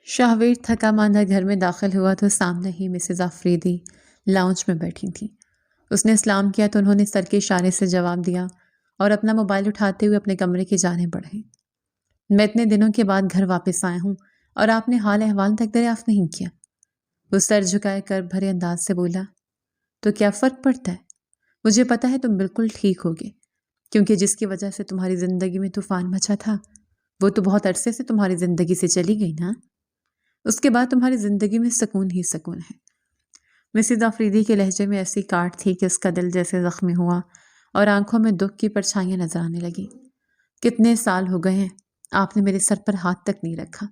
شاہویر تھکا ماندہ گھر میں داخل ہوا تو سامنے ہی مسز آفریدی لاؤنج میں بیٹھی تھیں۔ اس نے سلام کیا تو انہوں نے سر کے اشارے سے جواب دیا اور اپنا موبائل اٹھاتے ہوئے اپنے کمرے کی جانب بڑھے۔ میں اتنے دنوں کے بعد گھر واپس آیا ہوں اور آپ نے حال احوال تک دریافت نہیں کیا۔ وہ سر جھکائے کر بھرے انداز سے بولا، تو کیا فرق پڑتا ہے؟ مجھے پتا ہے تم بالکل ٹھیک ہوگے، کیونکہ جس کی وجہ سے تمہاری زندگی میں طوفان مچا تھا وہ تو بہت عرصے سے تمہاری زندگی سے چلی گئی نا۔ اس کے بعد تمہاری زندگی میں سکون ہی سکون ہے۔ مسز آفریدی کے لہجے میں ایسی کاٹ تھی کہ اس کا دل جیسے زخمی ہوا اور آنکھوں میں دکھ کی پرچھائیاں نظر آنے لگی۔ کتنے سال ہو گئے ہیں آپ نے میرے سر پر ہاتھ تک نہیں رکھا۔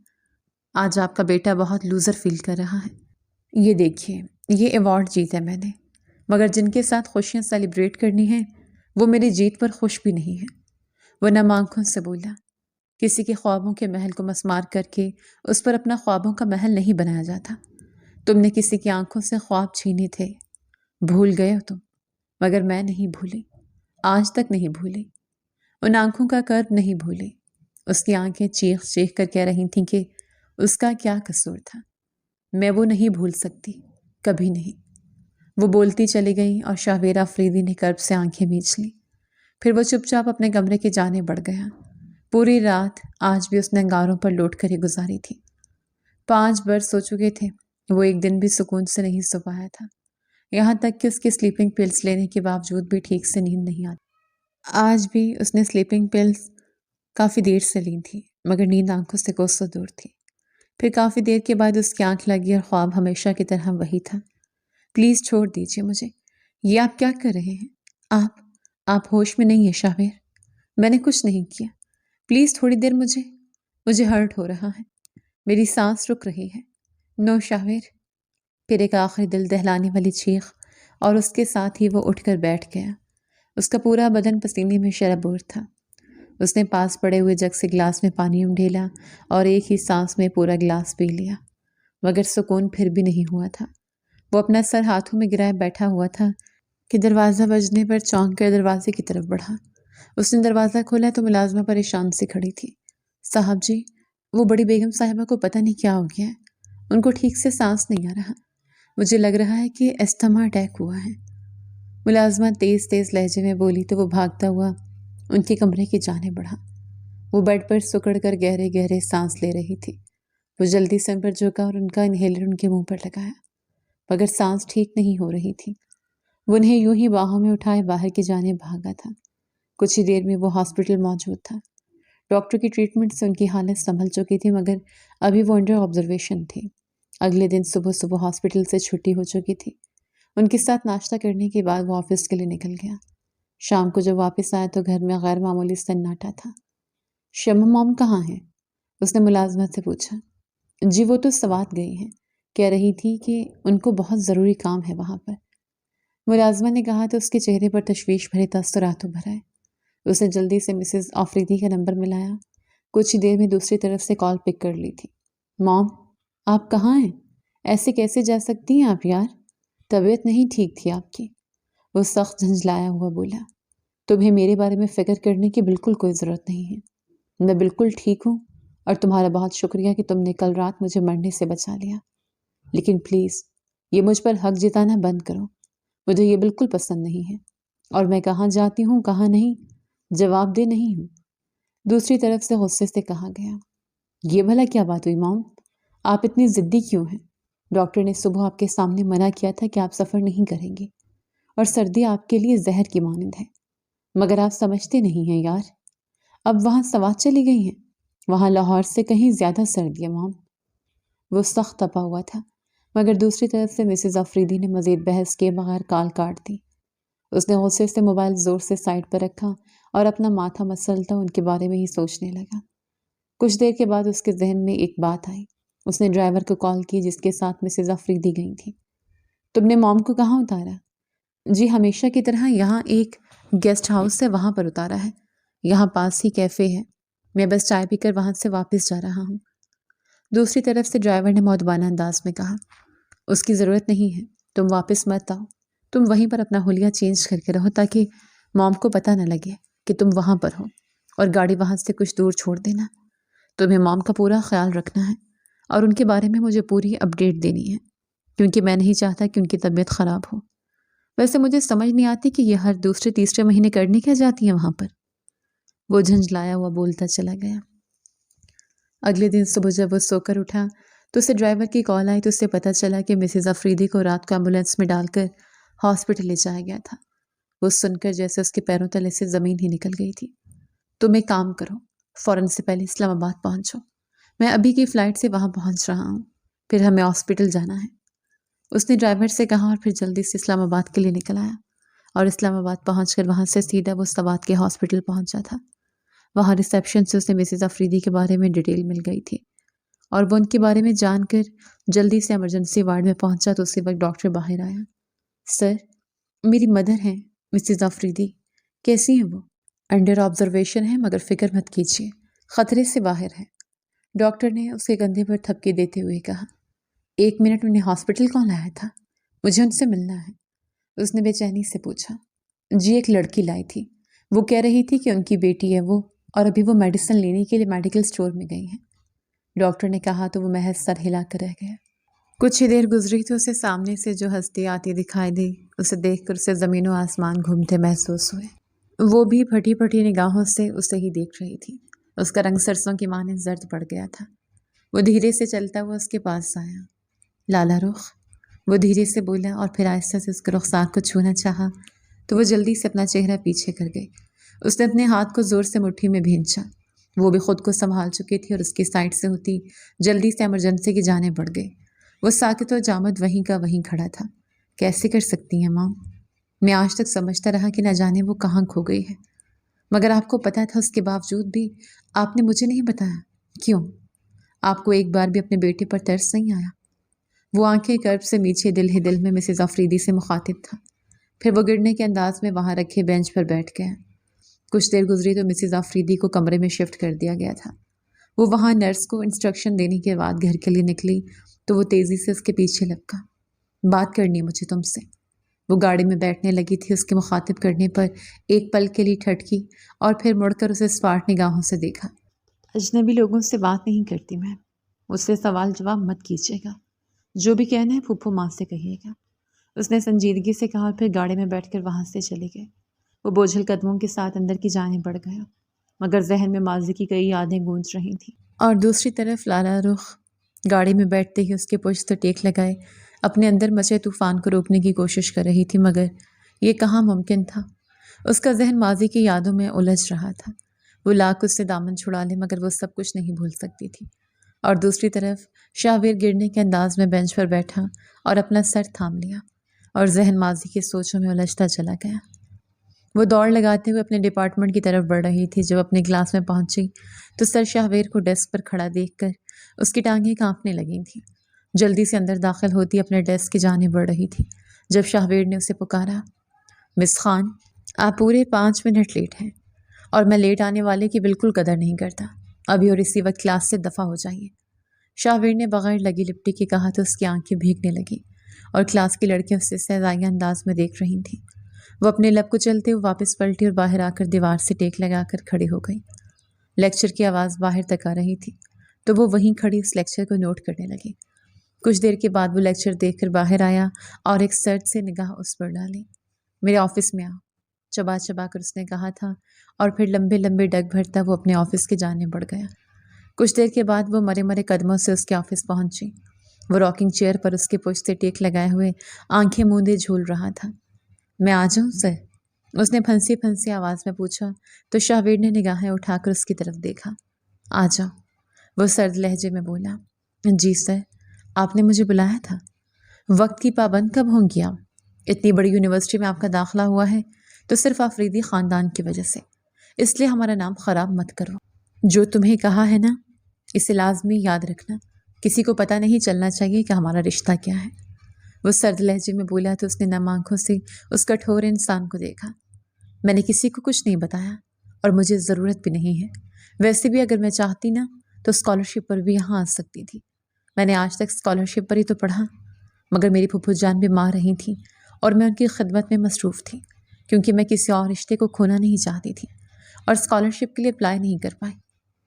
آج آپ کا بیٹا بہت لوزر فیل کر رہا ہے۔ یہ دیکھیے، یہ ایوارڈ جیتا ہے میں نے، مگر جن کے ساتھ خوشیاں سیلیبریٹ کرنی ہیں وہ میری جیت پر خوش بھی نہیں ہیں۔ وہ نم آنکھوں سے بولا، کسی کے خوابوں کے محل کو مسمار کر کے اس پر اپنا خوابوں کا محل نہیں بنایا جاتا۔ تم نے کسی کی آنکھوں سے خواب چھینے تھے، بھول گئے ہو تم، مگر میں نہیں بھولی، آج تک نہیں بھولی، ان آنکھوں کا کرب نہیں بھولی۔ اس کی آنکھیں چیخ چیخ کر کہہ رہی تھیں کہ اس کا کیا قصور تھا۔ میں وہ نہیں بھول سکتی، کبھی نہیں۔ وہ بولتی چلی گئی اور شاہویر آفریدی نے کرب سے آنکھیں مینچ لیں۔ پھر وہ چپ چاپ اپنے کمرے کی جانب بڑھ گیا۔ پوری رات آج بھی اس نے انگاروں پر لوٹ کر ہی گزاری تھی۔ 5 برس ہو چکے تھے، وہ ایک دن بھی سکون سے نہیں سو پایا تھا، یہاں تک کہ اس کی سلیپنگ پلز لینے کے باوجود بھی ٹھیک سے نیند نہیں آتی۔ آج بھی اس نے سلیپنگ پلز کافی دیر سے لی تھی، مگر نیند آنکھوں سے کوسوں دور تھی۔ پھر کافی دیر کے بعد اس کی آنکھ لگی اور خواب ہمیشہ کی طرح وہی تھا۔ پلیز چھوڑ دیجیے مجھے، یہ آپ کیا کر رہے ہیں؟ آپ ہوش میں نہیں ہیں شاہویر، میں نے کچھ نہیں کیا، پلیز تھوڑی دیر مجھے ہرٹ ہو رہا ہے، میری سانس رک رہی ہے، نو شاہویر۔ پھر ایک آخری دل دہلانے والی چیخ اور اس کے ساتھ ہی وہ اٹھ کر بیٹھ گیا۔ اس کا پورا بدن پسینے میں شرابور تھا۔ اس نے پاس پڑے ہوئے جگ سے گلاس میں پانی ڈھیلا اور ایک ہی سانس میں پورا گلاس پی لیا، مگر سکون پھر بھی نہیں ہوا تھا۔ وہ اپنا سر ہاتھوں میں گرائے بیٹھا ہوا تھا کہ دروازہ بجنے پر چونک کر دروازے کی طرف بڑھا۔ اس نے دروازہ کھولا تو ملازمہ پریشان سے کھڑی تھی۔ صاحب جی، وہ بڑی بیگم صاحبہ کو پتہ نہیں کیا ہو گیا ہے، ان کو ٹھیک سے سانس نہیں آ رہا، مجھے لگ رہا ہے کہ استھما اٹیک ہوا ہے۔ ملازمہ تیز تیز لہجے میں بولی تو وہ بھاگتا ہوا ان کے کمرے کی جانب بڑھا۔ وہ بیڈ پر سکڑ کر گہرے گہرے سانس لے رہی تھی۔ وہ جلدی سے ان پر جھکا اور ان کا انہیلر ان کے منہ پر لگایا، مگر سانس ٹھیک نہیں ہو رہی تھی۔ وہ انہیں یوں ہی باہوں میں اٹھائے باہر کی جانب بھاگا تھا۔ کچھ ہی دیر میں وہ ہاسپٹل موجود تھا۔ ڈاکٹر کی ٹریٹمنٹ سے ان کی حالت سنبھل چکی تھی، مگر ابھی وہ انڈر آبزرویشن تھی۔ اگلے دن صبح صبح ہاسپٹل سے چھٹی ہو چکی تھی۔ ان کے ساتھ ناشتہ کرنے کے بعد وہ آفس کے لیے نکل گیا۔ شام کو جب واپس آیا تو گھر میں غیر معمولی سناٹا تھا۔ شمع موم کہاں ہے؟ اس نے ملازمت سے پوچھا۔ جی وہ تو سوات گئی ہیں، کہہ رہی تھی کہ ان کو بہت ضروری کام ہے وہاں پر۔ ملازمہ نے کہا تو اس کے چہرے پر تشویش بھرے تاثرات ابھر آئے۔ اس نے جلدی سے مسز آفریدی کا نمبر ملایا۔ کچھ ہی دیر میں دوسری طرف سے کال پک کر لی تھی۔ موم، آپ کہاں ہیں؟ ایسے کیسے جا سکتی ہیں آپ یار؟ طبیعت نہیں ٹھیک تھی آپ کی۔ وہ سخت جھنجھلایا ہوا بولا، تمہیں میرے بارے میں فکر کرنے کی بالکل کوئی ضرورت نہیں ہے، میں بالکل ٹھیک ہوں، اور تمہارا بہت شکریہ کہ تم نے کل رات مجھے مرنے سے بچا لیا، لیکن پلیز یہ مجھ پر حق جتانا بند کرو، مجھے یہ بالکل پسند نہیں ہے، اور میں کہاں جاتی ہوں کہاں نہیں جواب دہ نہیں ہوں۔ دوسری طرف سے غصے سے کہا گیا، یہ بھلا کیا بات ہوئی موم؟ آپ اتنی ضدی کیوں ہیں؟ ڈاکٹر نے صبح آپ کے سامنے منع کیا تھا کہ آپ سفر نہیں کریں گے، اور سردی آپ کے لیے زہر کی مانند ہے، مگر آپ سمجھتے نہیں ہیں یار، اب وہاں سوات چلی گئی ہیں، وہاں لاہور سے کہیں زیادہ سردی ہے موم۔ وہ سخت تپا ہوا تھا، مگر دوسری طرف سے مسز آفریدی نے مزید بحث کیے بغیر کال کاٹ دی۔ اس نے غصے سے موبائل زور سے سائڈ پر رکھا اور اپنا ماتھا مسلتا ان کے بارے میں ہی سوچنے لگا۔ کچھ دیر کے بعد اس کے ذہن میں ایک بات آئی۔ اس نے ڈرائیور کو کال کی جس کے ساتھ مسز آفریدی گئی تھی۔ تم نے موم کو کہاں اتارا؟ جی ہمیشہ کی طرح یہاں ایک گیسٹ ہاؤس ہے، وہاں پر اتارا ہے، یہاں پاس ہی کیفے ہے، میں بس چائے پی کر وہاں سے واپس جا رہا ہوں۔ دوسری طرف سے ڈرائیور نے مؤدبانہ انداز میں کہا، اس کی ضرورت نہیں ہے، تم واپس مت آؤ، تم وہیں پر اپنا حلیہ چینج کر کے رہو تاکہ موم کو پتہ نہ لگے کہ تم وہاں پر ہو، اور گاڑی وہاں سے کچھ دور چھوڑ دینا، تمہیں موم کا پورا خیال رکھنا ہے، اور ان کے بارے میں مجھے پوری اپڈیٹ دینی ہے، کیونکہ میں نہیں چاہتا کہ ان کی طبیعت خراب ہو۔ ویسے مجھے سمجھ نہیں آتی کہ یہ ہر دوسرے تیسرے مہینے کرنے کیا جاتی ہیں وہاں پر۔ وہ جھنجھلایا ہوا بولتا چلا گیا۔ اگلے دن صبح جب وہ سو کر اٹھا تو اسے ڈرائیور کی کال آئی تو اسے پتہ چلا کہ مسز افریدی کو رات کو ایمبولینس میں ڈال کر ہاسپٹل لے جایا گیا تھا۔ وہ سن کر جیسے اس کے پیروں تلے سے زمین ہی نکل گئی تھی۔ تم ایک کام کرو، فوراً سے پہلے اسلام آباد پہنچو۔ میں ابھی کی فلائٹ سے وہاں پہنچ رہا ہوں، پھر ہمیں ہاسپٹل جانا ہے۔ اس نے ڈرائیور سے کہا اور پھر جلدی سے اسلام آباد کے لیے نکل آیا اور اسلام آباد پہنچ کر وہاں سے سیدھا وہ سوات کے ہاسپٹل پہنچا تھا۔ وہاں ریسیپشن سے اسے مسز افریدی کے بارے میں ڈیٹیل مل گئی تھی اور وہ ان کے بارے میں جان کر جلدی سے ایمرجنسی وارڈ میں پہنچا تو اسی وقت ڈاکٹر باہر آیا۔ سر، میری مدر ہیں مسز افریدی، کیسی ہیں وہ؟ انڈر آبزرویشن ہے مگر فکر مت کیجیے، خطرے سے باہر ہے، ڈاکٹر نے اس کے کندھے پر تھپکی دیتے ہوئے کہا۔ 1 منٹ، انہیں ہاسپٹل کون لایا تھا؟ مجھے ان سے ملنا ہے، اس نے بے چینی سے پوچھا۔ جی، ایک لڑکی لائی تھی، وہ کہہ رہی تھی کہ ان کی بیٹی ہے وہ، اور ابھی وہ میڈیسن لینے کے لیے میڈیکل سٹور میں گئی ہیں، ڈاکٹر نے کہا تو وہ محض سر ہلا کر رہ گیا۔ کچھ ہی دیر گزری تو اسے سامنے سے جو ہستی آتی دکھائی دی، اسے دیکھ کر اسے زمین و آسمان گھومتے محسوس ہوئے۔ وہ بھی پھٹی پھٹی نگاہوں سے اسے ہی دیکھ رہی تھی۔ اس کا رنگ سرسوں کی مانند زرد پڑ گیا تھا۔ وہ دھیرے سے چلتا ہوا اس کے پاس آیا۔ لالا رخ، وہ دھیرے سے بولا اور پھر آہستہ سے اس کے رخسار کو چھونا چاہا تو وہ جلدی سے اپنا چہرہ پیچھے کر گئی۔ اس نے اپنے ہاتھ کو زور سے مٹھی میں بھینچا۔ وہ بھی خود کو سنبھال چکی تھی اور اس کی سائڈ سے ہوتی جلدی سے ایمرجنسی کی جانب بڑھ گئی۔ وہ ساکت و جامد وہیں کا وہیں کھڑا تھا۔ کیسے کر سکتی ہیں مام؟ میں آج تک سمجھتا رہا کہ نہ جانے وہ کہاں کھو گئی ہے، مگر آپ کو پتا تھا، اس کے باوجود بھی آپ نے مجھے نہیں بتایا۔ کیوں؟ آپ کو ایک بار بھی اپنے بیٹے پر ترس نہیں آیا؟ وہ آنکھیں کرب سے میچے دل ہی دل میں مسز افریدی سے مخاطب تھا۔ پھر وہ گرنے کے انداز میں وہاں رکھے بینچ پر بیٹھ گیا۔ کچھ دیر گزری تو مسز افریدی کو کمرے میں شفٹ کر دیا گیا تھا۔ وہ وہاں نرس کو انسٹرکشن دینے کے بعد گھر کے لیے نکلی تو وہ تیزی سے اس کے پیچھے لپکا۔ بات کرنی ہے مجھے تم سے۔ وہ گاڑی میں بیٹھنے لگی تھی، اس کے مخاطب کرنے پر ایک پل کے لیے ٹھٹکی اور پھر مڑ کر اسے اسپاٹ نگاہوں سے دیکھا۔ اجنبی لوگوں سے بات نہیں کرتی میں، مجھ سے سوال جواب مت کیجیے گا، جو بھی کہنا ہے پھوپھو ماں سے کہیے گا، اس نے سنجیدگی سے کہا اور پھر گاڑی میں بیٹھ کر وہاں سے چلے گئے۔ وہ بوجھل قدموں کے ساتھ اندر کی جانب بڑھ گیا، مگر ذہن میں ماضی کی کئی یادیں گونج رہی تھیں۔ اور دوسری طرف لالا رخ گاڑی میں بیٹھتے ہی اس کے پشت ٹیک لگائے اپنے اندر مچے طوفان کو روکنے کی کوشش کر رہی تھی، مگر یہ کہاں ممکن تھا۔ اس کا ذہن ماضی کی یادوں میں الجھ رہا تھا۔ وہ لاکھ اس سے دامن چھڑا لے مگر وہ سب کچھ نہیں بھول سکتی تھی۔ اور دوسری طرف شاہ ویر گرنے کے انداز میں بینچ پر بیٹھا اور اپنا سر تھام لیا اور ذہن ماضی کی سوچوں میں الجھتا چلا گیا۔ وہ دوڑ لگاتے ہوئے اپنے ڈپارٹمنٹ کی طرف بڑھ رہی تھی۔ جب اپنے کلاس میں پہنچی تو سر شاہ ویر کو ڈیسک پر کھڑا دیکھ کر اس کی ٹانگیں کانپنے لگی تھیں۔ جلدی سے اندر داخل ہوتی اپنے ڈیسک کی جانب بڑھ رہی تھی جب شاہ ویر نے اسے پکارا۔ مس خان، آپ پورے 5 منٹ لیٹ ہیں اور میں لیٹ آنے والے کی بالکل قدر نہیں کرتا۔ ابھی اور اسی وقت کلاس سے دفع ہو جائیے۔ شاہ ویر نے بغیر لگی لپٹی کے کہا تو اس کی آنکھیں بھیگنے لگی اور کلاس کی لڑکیاں اسے سہزائیہ انداز میں دیکھ رہی تھیں۔ وہ اپنے لب کو چلتے ہوئے واپس پلٹی اور باہر آ کر دیوار سے ٹیک لگا کر کھڑی ہو گئی۔ لیکچر کی آواز باہر تک آ رہی تھی تو وہ وہیں کھڑی اس لیکچر کو نوٹ کرنے لگی۔ کچھ دیر کے بعد وہ لیکچر دیکھ کر باہر آیا اور ایک سرد سے نگاہ اس پر ڈالی۔ میرے آفس میں آؤ، چبا چبا کر اس نے کہا تھا اور پھر لمبے لمبے ڈگ بھرتا وہ اپنے آفس کی جانب بڑھ گیا۔ کچھ دیر کے بعد وہ مرے مرے قدموں سے اس کے آفس پہنچی۔ وہ راکنگ چیئر پر اس کے پشت سے ٹیک لگائے ہوئے آنکھیں موندے جھول رہا تھا۔ میں آ جاؤں سر؟ اس نے پھنسی پھنسی آواز میں پوچھا تو شاہ ویر نے نگاہیں اٹھا کر اس کی طرف دیکھا۔ آ جاؤ، وہ سرد لہجے میں بولا۔ جی سر، آپ نے مجھے بلایا تھا؟ وقت کی پابند کب ہوں گی آپ؟ اتنی بڑی یونیورسٹی میں آپ کا داخلہ ہوا ہے تو صرف افریدی خاندان کی وجہ سے، اس لیے ہمارا نام خراب مت کرو۔ جو تمہیں کہا ہے نا، اسے لازمی یاد رکھنا، کسی کو پتہ نہیں چلنا چاہیے کہ ہمارا رشتہ کیا ہے۔ وہ سرد لہجے میں بولا تو اس نے نم آنکھوں سے اس کٹھور انسان کو دیکھا۔ میں نے کسی کو کچھ نہیں بتایا اور مجھے ضرورت بھی نہیں ہے۔ ویسے بھی اگر میں چاہتی نا تو اسکالرشپ پر بھی یہاں آ سکتی تھی۔ میں نے آج تک اسکالرشپ پر ہی تو پڑھا، مگر میری پھپھو جان بیمار رہی تھیں اور میں ان کی خدمت میں مصروف تھی، کیونکہ میں کسی اور رشتے کو کھونا نہیں چاہتی تھی اور اسکالرشپ کے لیے اپلائی نہیں کر پائی۔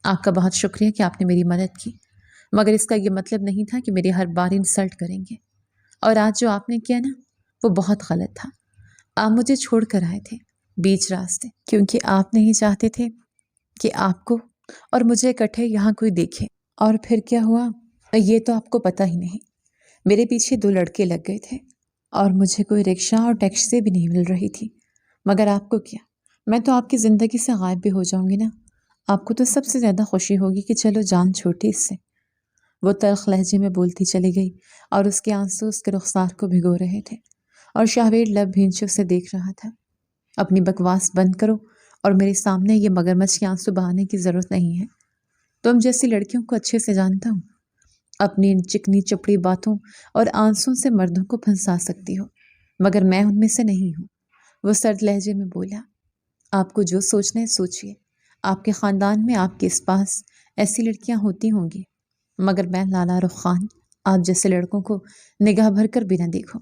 آپ کا بہت شکریہ کہ آپ نے میری مدد کی۔ مگر اس کا یہ مطلب نہیں تھا کہ میری ہر بار انسلٹ کریں گے۔ اور آج جو آپ نے کیا نا، وہ بہت غلط تھا۔ آپ مجھے چھوڑ کر آئے تھے بیچ راستے، کیونکہ آپ نہیں چاہتے تھے کہ آپ کو اور مجھے اکٹھے یہاں کوئی دیکھے۔ اور پھر کیا ہوا یہ تو آپ کو پتہ ہی نہیں۔ میرے پیچھے 2 لڑکے لگ گئے تھے اور مجھے کوئی رکشہ اور ٹیکسی بھی نہیں مل رہی تھی۔ مگر آپ کو کیا، میں تو آپ کی زندگی سے غائب بھی ہو جاؤں گی نا، آپ کو تو سب سے زیادہ خوشی ہوگی کہ چلو جان چھوٹی اس سے۔ وہ تلخ لہجے میں بولتی چلی گئی اور اس کے آنسو اس کے رخسار کو بھگو رہے تھے، اور شاہویر لب بھینچے اسے دیکھ رہا تھا۔ اپنی بکواس بند کرو اور میرے سامنے یہ مگرمچھ کے آنسو بہانے کی ضرورت نہیں ہے۔ تم جیسی لڑکیوں کو اچھے سے جانتا ہوں، اپنی ان چکنی چپڑی باتوں اور آنسوں سے مردوں کو پھنسا سکتی ہو، مگر میں ان میں سے نہیں ہوں۔ وہ سرد لہجے میں بولا، آپ کو جو سوچنا ہے سوچئے، آپ کے خاندان میں آپ کے اس پاس ایسی لڑکیاں ہوتی ہوں گی، مگر میں لالا رخ خان آپ جیسے لڑکوں کو نگاہ بھر کر بھی نہ دیکھو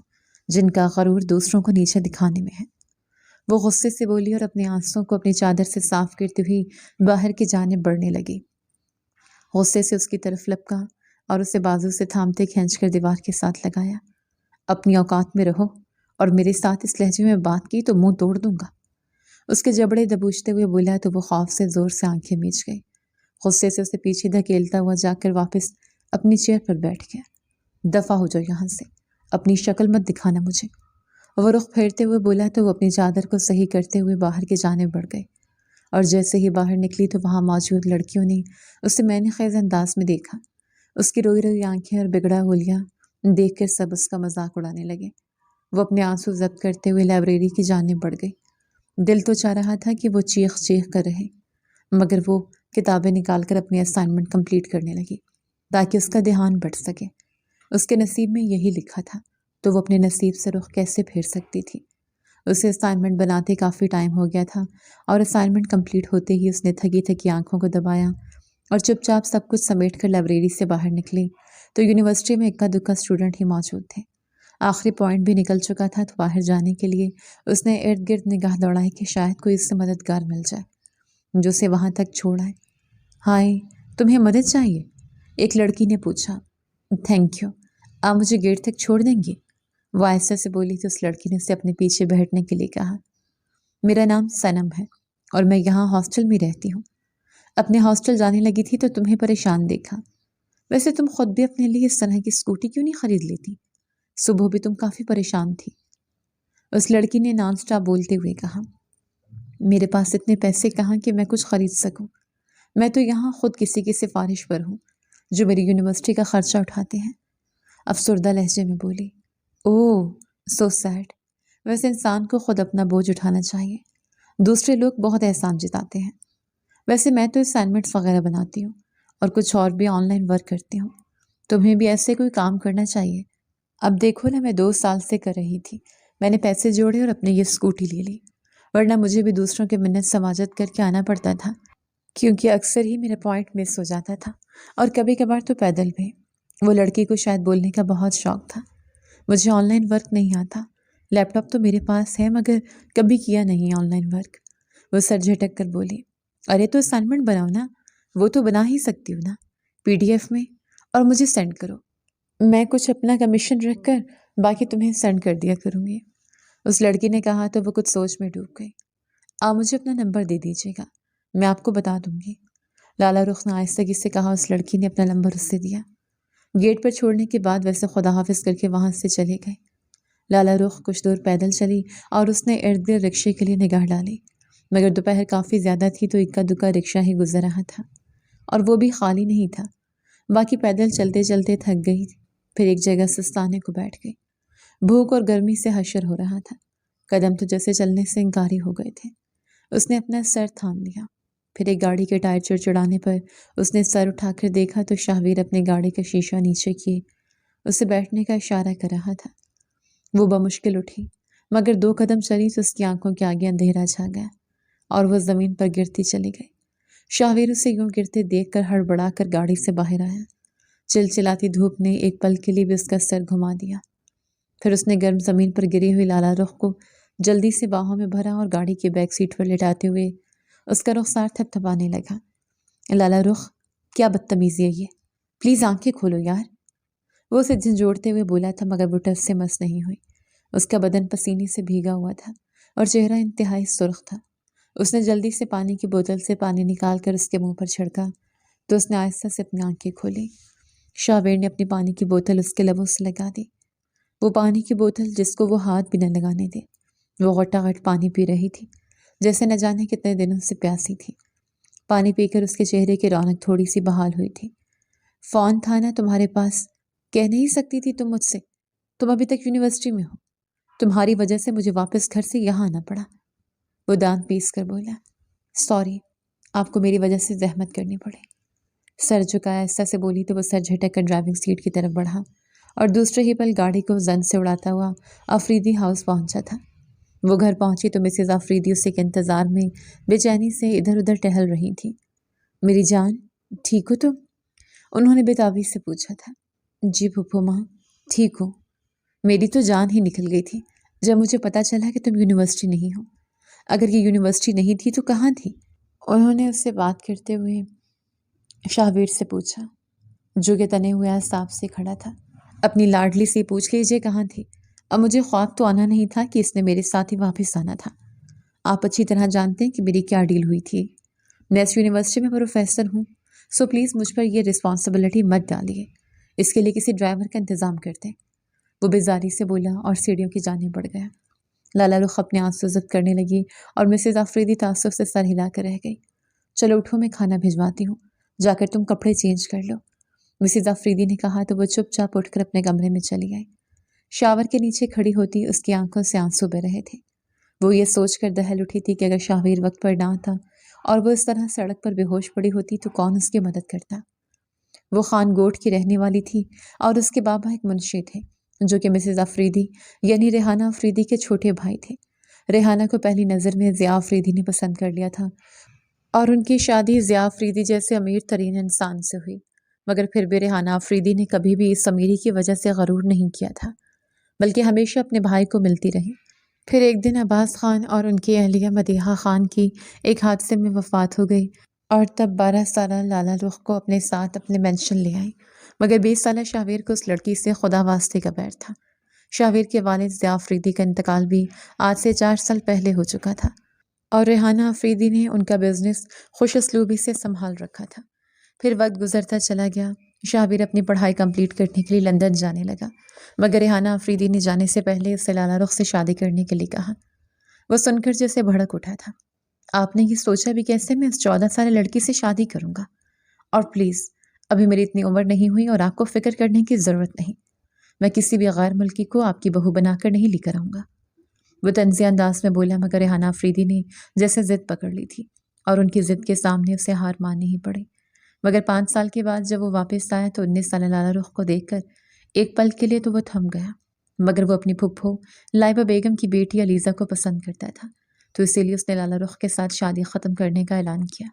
جن کا غرور دوسروں کو نیچے دکھانے میں ہے۔ وہ غصے سے بولی اور اپنے آنسوں کو اپنی چادر سے صاف کرتے ہوئی باہر کی جانب بڑھنے لگی۔ غصے سے اس کی طرف لپکا اور اسے بازو سے تھامتے کھینچ کر دیوار کے ساتھ لگایا۔ اپنی اوقات میں رہو، اور میرے ساتھ اس لہجے میں بات کی تو منہ توڑ دوں گا۔ اس کے جبڑے دبوچتے ہوئے بولا تو وہ خوف سے زور سے آنکھیں میچ گئی۔ غصے سے اسے پیچھے دھکیلتا ہوا جا کر واپس اپنی چیئر پر بیٹھ گیا۔ دفع ہو جاؤ یہاں سے، اپنی شکل مت دکھانا مجھے۔ وہ رخ پھیرتے ہوئے بولا تو وہ اپنی چادر کو صحیح کرتے ہوئے باہر کی جانب بڑھ گئے، اور جیسے ہی باہر نکلی تو وہاں موجود لڑکیوں نے اسے مینے خیز انداز میں دیکھا۔ اس کی روئی روئی آنکھیں اور بگڑا ہولیا دیکھ کر سب اس کا مذاق اڑانے لگے۔ وہ اپنے آنسو ضبط کرتے ہوئے لائبریری کی جانب بڑھ گئی۔ دل تو چاہ رہا تھا کہ وہ چیخ چیخ کر رہے، مگر وہ کتابیں نکال کر اپنی اسائنمنٹ کمپلیٹ کرنے لگی تاکہ اس کا دھیان بٹھ سکے۔ اس کے نصیب میں یہی لکھا تھا تو وہ اپنے نصیب سے رخ کیسے پھیر سکتی تھی۔ اسے اسائنمنٹ بناتے کافی ٹائم ہو گیا تھا، اور اسائنمنٹ کمپلیٹ ہوتے ہی اس نے تھکی تھکی آنکھوں کو دبایا اور چپ چاپ سب کچھ سمیٹ کر لائبریری سے باہر نکلی تو یونیورسٹی میں اکا دکا اسٹوڈنٹ ہی موجود تھے۔ آخری پوائنٹ بھی نکل چکا تھا تو باہر جانے کے لیے اس نے ارد گرد نگاہ دوڑائی کہ شاید کوئی اس سے مددگار مل جائے جو اسے وہاں تک چھوڑ آئے۔ ہائے، تمہیں مدد چاہیے؟ ایک لڑکی نے پوچھا۔ تھینک یو، آپ مجھے گیٹ تک چھوڑ دیں گے؟ وہ آہستہ سے بولی تو اس لڑکی نے اسے اپنے پیچھے بیٹھنے کے لیے کہا۔ میرا نام سنم ہے اور میں یہاں ہاسٹل میں رہتی ہوں۔ اپنے ہاسٹل جانے لگی تھی تو تمہیں پریشان دیکھا۔ ویسے تم خود بھی اپنے لیے اس طرح کی اسکوٹی کیوں نہیں خرید لیتی؟ صبح بھی تم کافی پریشان تھی۔ اس لڑکی نے نان سٹاپ بولتے ہوئے کہا، میرے پاس اتنے پیسے کہاں کہ میں کچھ خرید سکوں۔ میں تو یہاں خود کسی کی سفارش پر ہوں جو میری یونیورسٹی کا خرچہ اٹھاتے ہیں۔ افسردہ لہجے میں بولی۔ اوہ، سو سیڈ۔ ویسے انسان کو خود اپنا بوجھ اٹھانا چاہیے، دوسرے لوگ بہت احسان جتاتے ہیں۔ ویسے میں تو اسائنمنٹس وغیرہ بناتی ہوں اور کچھ اور بھی آن لائن ورک کرتی ہوں، تمہیں بھی ایسے کوئی کام کرنا چاہیے۔ اب دیکھو نا، میں 2 سال سے کر رہی تھی، میں نے پیسے جوڑے اور اپنے یہ اسکوٹی لے لی، ورنہ مجھے بھی دوسروں کے منت سماجت کر کے آنا پڑتا تھا، کیونکہ اکثر ہی میرا پوائنٹ مس ہو جاتا تھا، اور کبھی کبھار تو پیدل بھی۔ وہ لڑکی کو شاید بولنے کا بہت شوق تھا۔ مجھے آن لائن ورک نہیں آتا، لیپ ٹاپ تو میرے پاس ہے مگر کبھی کیا نہیں آن لائن ورک۔ وہ سر جھٹک کر بولی، ارے تو اسائنمنٹ بناؤ نا، وہ تو بنا ہی سکتی ہوں نا PDF میں، اور مجھے سینڈ کرو، میں کچھ اپنا کمیشن رکھ کر باقی تمہیں سینڈ کر دیا کروں گی۔ اس لڑکی نے کہا تو وہ کچھ سوچ میں ڈوب گئی۔ آپ مجھے اپنا نمبر دے دیجیے گا، میں آپ کو بتا دوں گی، لالا رخ نے آہستگی سے کہا۔ اس لڑکی نے اپنا نمبر اس سے دیا۔ گیٹ پر چھوڑنے کے بعد ویسے خدا حافظ کر کے وہاں سے چلے گئے۔ لالا رخ کچھ دور پیدل چلی اور اس نے ارد گرد رکشے کے لیے نگاہ ڈالی، مگر دوپہر کافی زیادہ تھی تو اکا دکا رکشہ ہی گزر رہا تھا، اور وہ بھی خالی نہیں تھا۔ باقی پیدل چلتے چلتے تھک گئی، پھر ایک جگہ سستانے کو بیٹھ گئی۔ بھوک اور گرمی سے حشر ہو رہا تھا، قدم تو جیسے چلنے سے انکاری ہو گئے تھے۔ اس نے اپنا سر تھام لیا، پھر ایک گاڑی کے ٹائر چڑچڑانے پر اس نے سر اٹھا کر دیکھا تو شاہویر اپنے گاڑی کا شیشہ نیچے کیے اسے بیٹھنے کا اشارہ کر رہا تھا۔ وہ بمشکل اٹھی، مگر 2 قدم چلی تو اس کی آنکھوں کے آگے اندھیرا چھا گیا اور وہ زمین پر گرتی چلی گئی۔ شاہویر اسے یوں گرتے دیکھ کر ہڑبڑا کر گاڑی سے باہر آیا۔ چلچلاتی دھوپ نے ایک پل کے لیے بھی اس کا سر گھما دیا، پھر اس نے گرم زمین پر گری ہوئی لالا رخ کو جلدی سے باہوں میں بھرا اور گاڑی کی بیک سیٹ پر لٹاتے ہوئے اس کا رخسار تھپتھپانے لگا۔ لالا رخ، کیا بدتمیزی ہے یہ؟ پلیز آنکھیں کھولو یار، وہ اسے جھنجھوڑتے ہوئے بولا تھا، مگر وہ ٹس سے مس نہیں ہوئی۔ اس کا بدن پسینے سے بھیگا ہوا تھا اور چہرہ انتہائی سرخ تھا۔ اس نے جلدی سے پانی کی بوتل سے پانی نکال کر اس کے منہ پر چھڑکا تو اس نے آہستہ سے اپنی آنکھیں کھولی۔ شاویر نے اپنی پانی کی بوتل اس کے لبوں سے لگا دی۔ وہ پانی کی بوتل جس کو وہ ہاتھ بھی نہ لگانے دے، وہ غٹا غٹ پانی پی رہی تھی جیسے نہ جانے کتنے دنوں سے پیاسی تھی۔ پانی پی کر اس کے چہرے کی رونق تھوڑی سی بحال ہوئی تھی۔ فون تھا نا تمہارے پاس؟ کہہ نہیں سکتی تھی تم مجھ سے؟ تم ابھی تک یونیورسٹی میں ہو، تمہاری وجہ سے مجھے واپس گھر سے یہاں آنا پڑا۔ وہ دانت پیس کر بولا، سوری، آپ کو میری وجہ سے زحمت کرنی پڑے۔ سر جھکایا ایسا سے بولی تو وہ سر جھٹک کر ڈرائیونگ سیٹ کی طرف بڑھا اور دوسرے ہی پل گاڑی کو زن سے اڑاتا ہوا آفریدی ہاؤس پہنچا تھا۔ وہ گھر پہنچی تو مسز آفریدی اسے کے انتظار میں بے چینی سے ادھر ادھر ٹہل رہی تھی۔ میری جان، ٹھیک ہو تم؟ انہوں نے بے تابی سے پوچھا تھا۔ جی پھوپھو ماں، ٹھیک ہوں۔ میری تو جان ہی نکل گئی تھی جب مجھے پتا چلا کہ تم یونیورسٹی نہیں ہو۔ اگر یہ یونیورسٹی نہیں تھی تو کہاں تھی؟ انہوں نے اس سے بات کرتے ہوئے شاہویر سے پوچھا، جو کہ تنے ہوئے اعصاب سے کھڑا تھا۔ اپنی لاڈلی سے پوچھ لیجیے کہاں تھی۔ اب مجھے خواب تو آنا نہیں تھا کہ اس نے میرے ساتھ ہی واپس آنا تھا۔ آپ اچھی طرح جانتے ہیں کہ میری کیا ڈیل ہوئی تھی۔ میں اس یونیورسٹی میں پروفیسر ہوں، سو پلیز مجھ پر یہ رسپانسبلٹی مت ڈالیے۔ اس کے لیے کسی ڈرائیور کا انتظام کر دیں۔ وہ بیزاری سے بولا اور سیڑھیوں کی جانب بڑھ گیا۔ لالا رخ اپنے آنسو ضبط کرنے لگی اور مسز آفریدی تعصب سے سر ہلا کر رہ گئی۔ چلو اٹھو، میں کھانا بھجواتی ہوں، جا کر تم کپڑے چینج کر لو، مسز آفریدی نے کہا تو وہ چپ چاپ اٹھ کر اپنے کمرے میں چلی آئی۔ شاور کے نیچے کھڑی ہوتی اس کی آنکھوں سے آنسو بہ رہے تھے۔ وہ یہ سوچ کر دہل اٹھی تھی کہ اگر شاہویر وقت پر نہ تھا اور وہ اس طرح سڑک پر بے ہوش پڑی ہوتی تو کون اس کی مدد کرتا۔ وہ خان گوٹ کی رہنے والی تھی اور اس کے بابا ایک منشی تھے جو کہ مسز آفریدی یعنی ریحانہ آفریدی کے چھوٹے بھائی تھے۔ ریحانہ کو پہلی نظر میں ضیاء آفریدی نے پسند کر لیا تھا اور ان کی شادی ضیاء آفریدی جیسے امیر ترین انسان سے ہوئی، مگر پھر بھی ریحانہ آفریدی نے کبھی بھی اس امیری کی وجہ سے غرور نہیں کیا تھا، بلکہ ہمیشہ اپنے بھائی کو ملتی رہی۔ پھر ایک دن عباس خان اور ان کی اہلیہ مدیحہ خان کی ایک حادثے میں وفات ہو گئی اور تب 12 سالہ لالا رخ کو اپنے ساتھ اپنے مینشن لے آئی، مگر 20 سالہ شاویر کو اس لڑکی سے خدا واسطے کا بیر تھا۔ شاویر کے والد ضیاء آفریدی کا انتقال بھی آج سے 4 سال پہلے ہو چکا تھا اور ریحانہ آفریدی نے ان کا بزنس خوش اسلوبی سے سنبھال رکھا تھا۔ پھر وقت گزرتا چلا گیا۔ شاویر اپنی پڑھائی کمپلیٹ کرنے کے لیے لندن جانے لگا، مگر ریحانہ آفریدی نے جانے سے پہلے اسے لالا رخ سے شادی کرنے کے لیے کہا۔ وہ سن کر جیسے بھڑک اٹھا تھا۔ آپ نے یہ سوچا بھی کیسے میں اس 14 سالہ لڑکی سے شادی کروں گا؟ اور پلیز، ابھی میری اتنی عمر نہیں ہوئی اور آپ کو فکر کرنے کی ضرورت نہیں۔ میں کسی بھی غیر ملکی کو آپ کی بہو بنا کر نہیں لے کر آؤں گا، وہ طنزیہ انداز میں بولا، مگر ریحانہ آفریدی نے جیسے ضد پکڑ لی تھی اور ان کی ضد کے سامنے اسے ہار ماننی ہی پڑی۔ مگر 5 سال کے بعد جب وہ واپس آیا تو 19 سالہ لالا رخ کو دیکھ کر ایک پل کے لیے تو وہ تھم گیا، مگر وہ اپنی پھپھو لائبہ بیگم کی بیٹی علیزہ کو پسند کرتا تھا، تو اسی لیے اس نے لالا رخ کے ساتھ شادی ختم کرنے کا اعلان کیا۔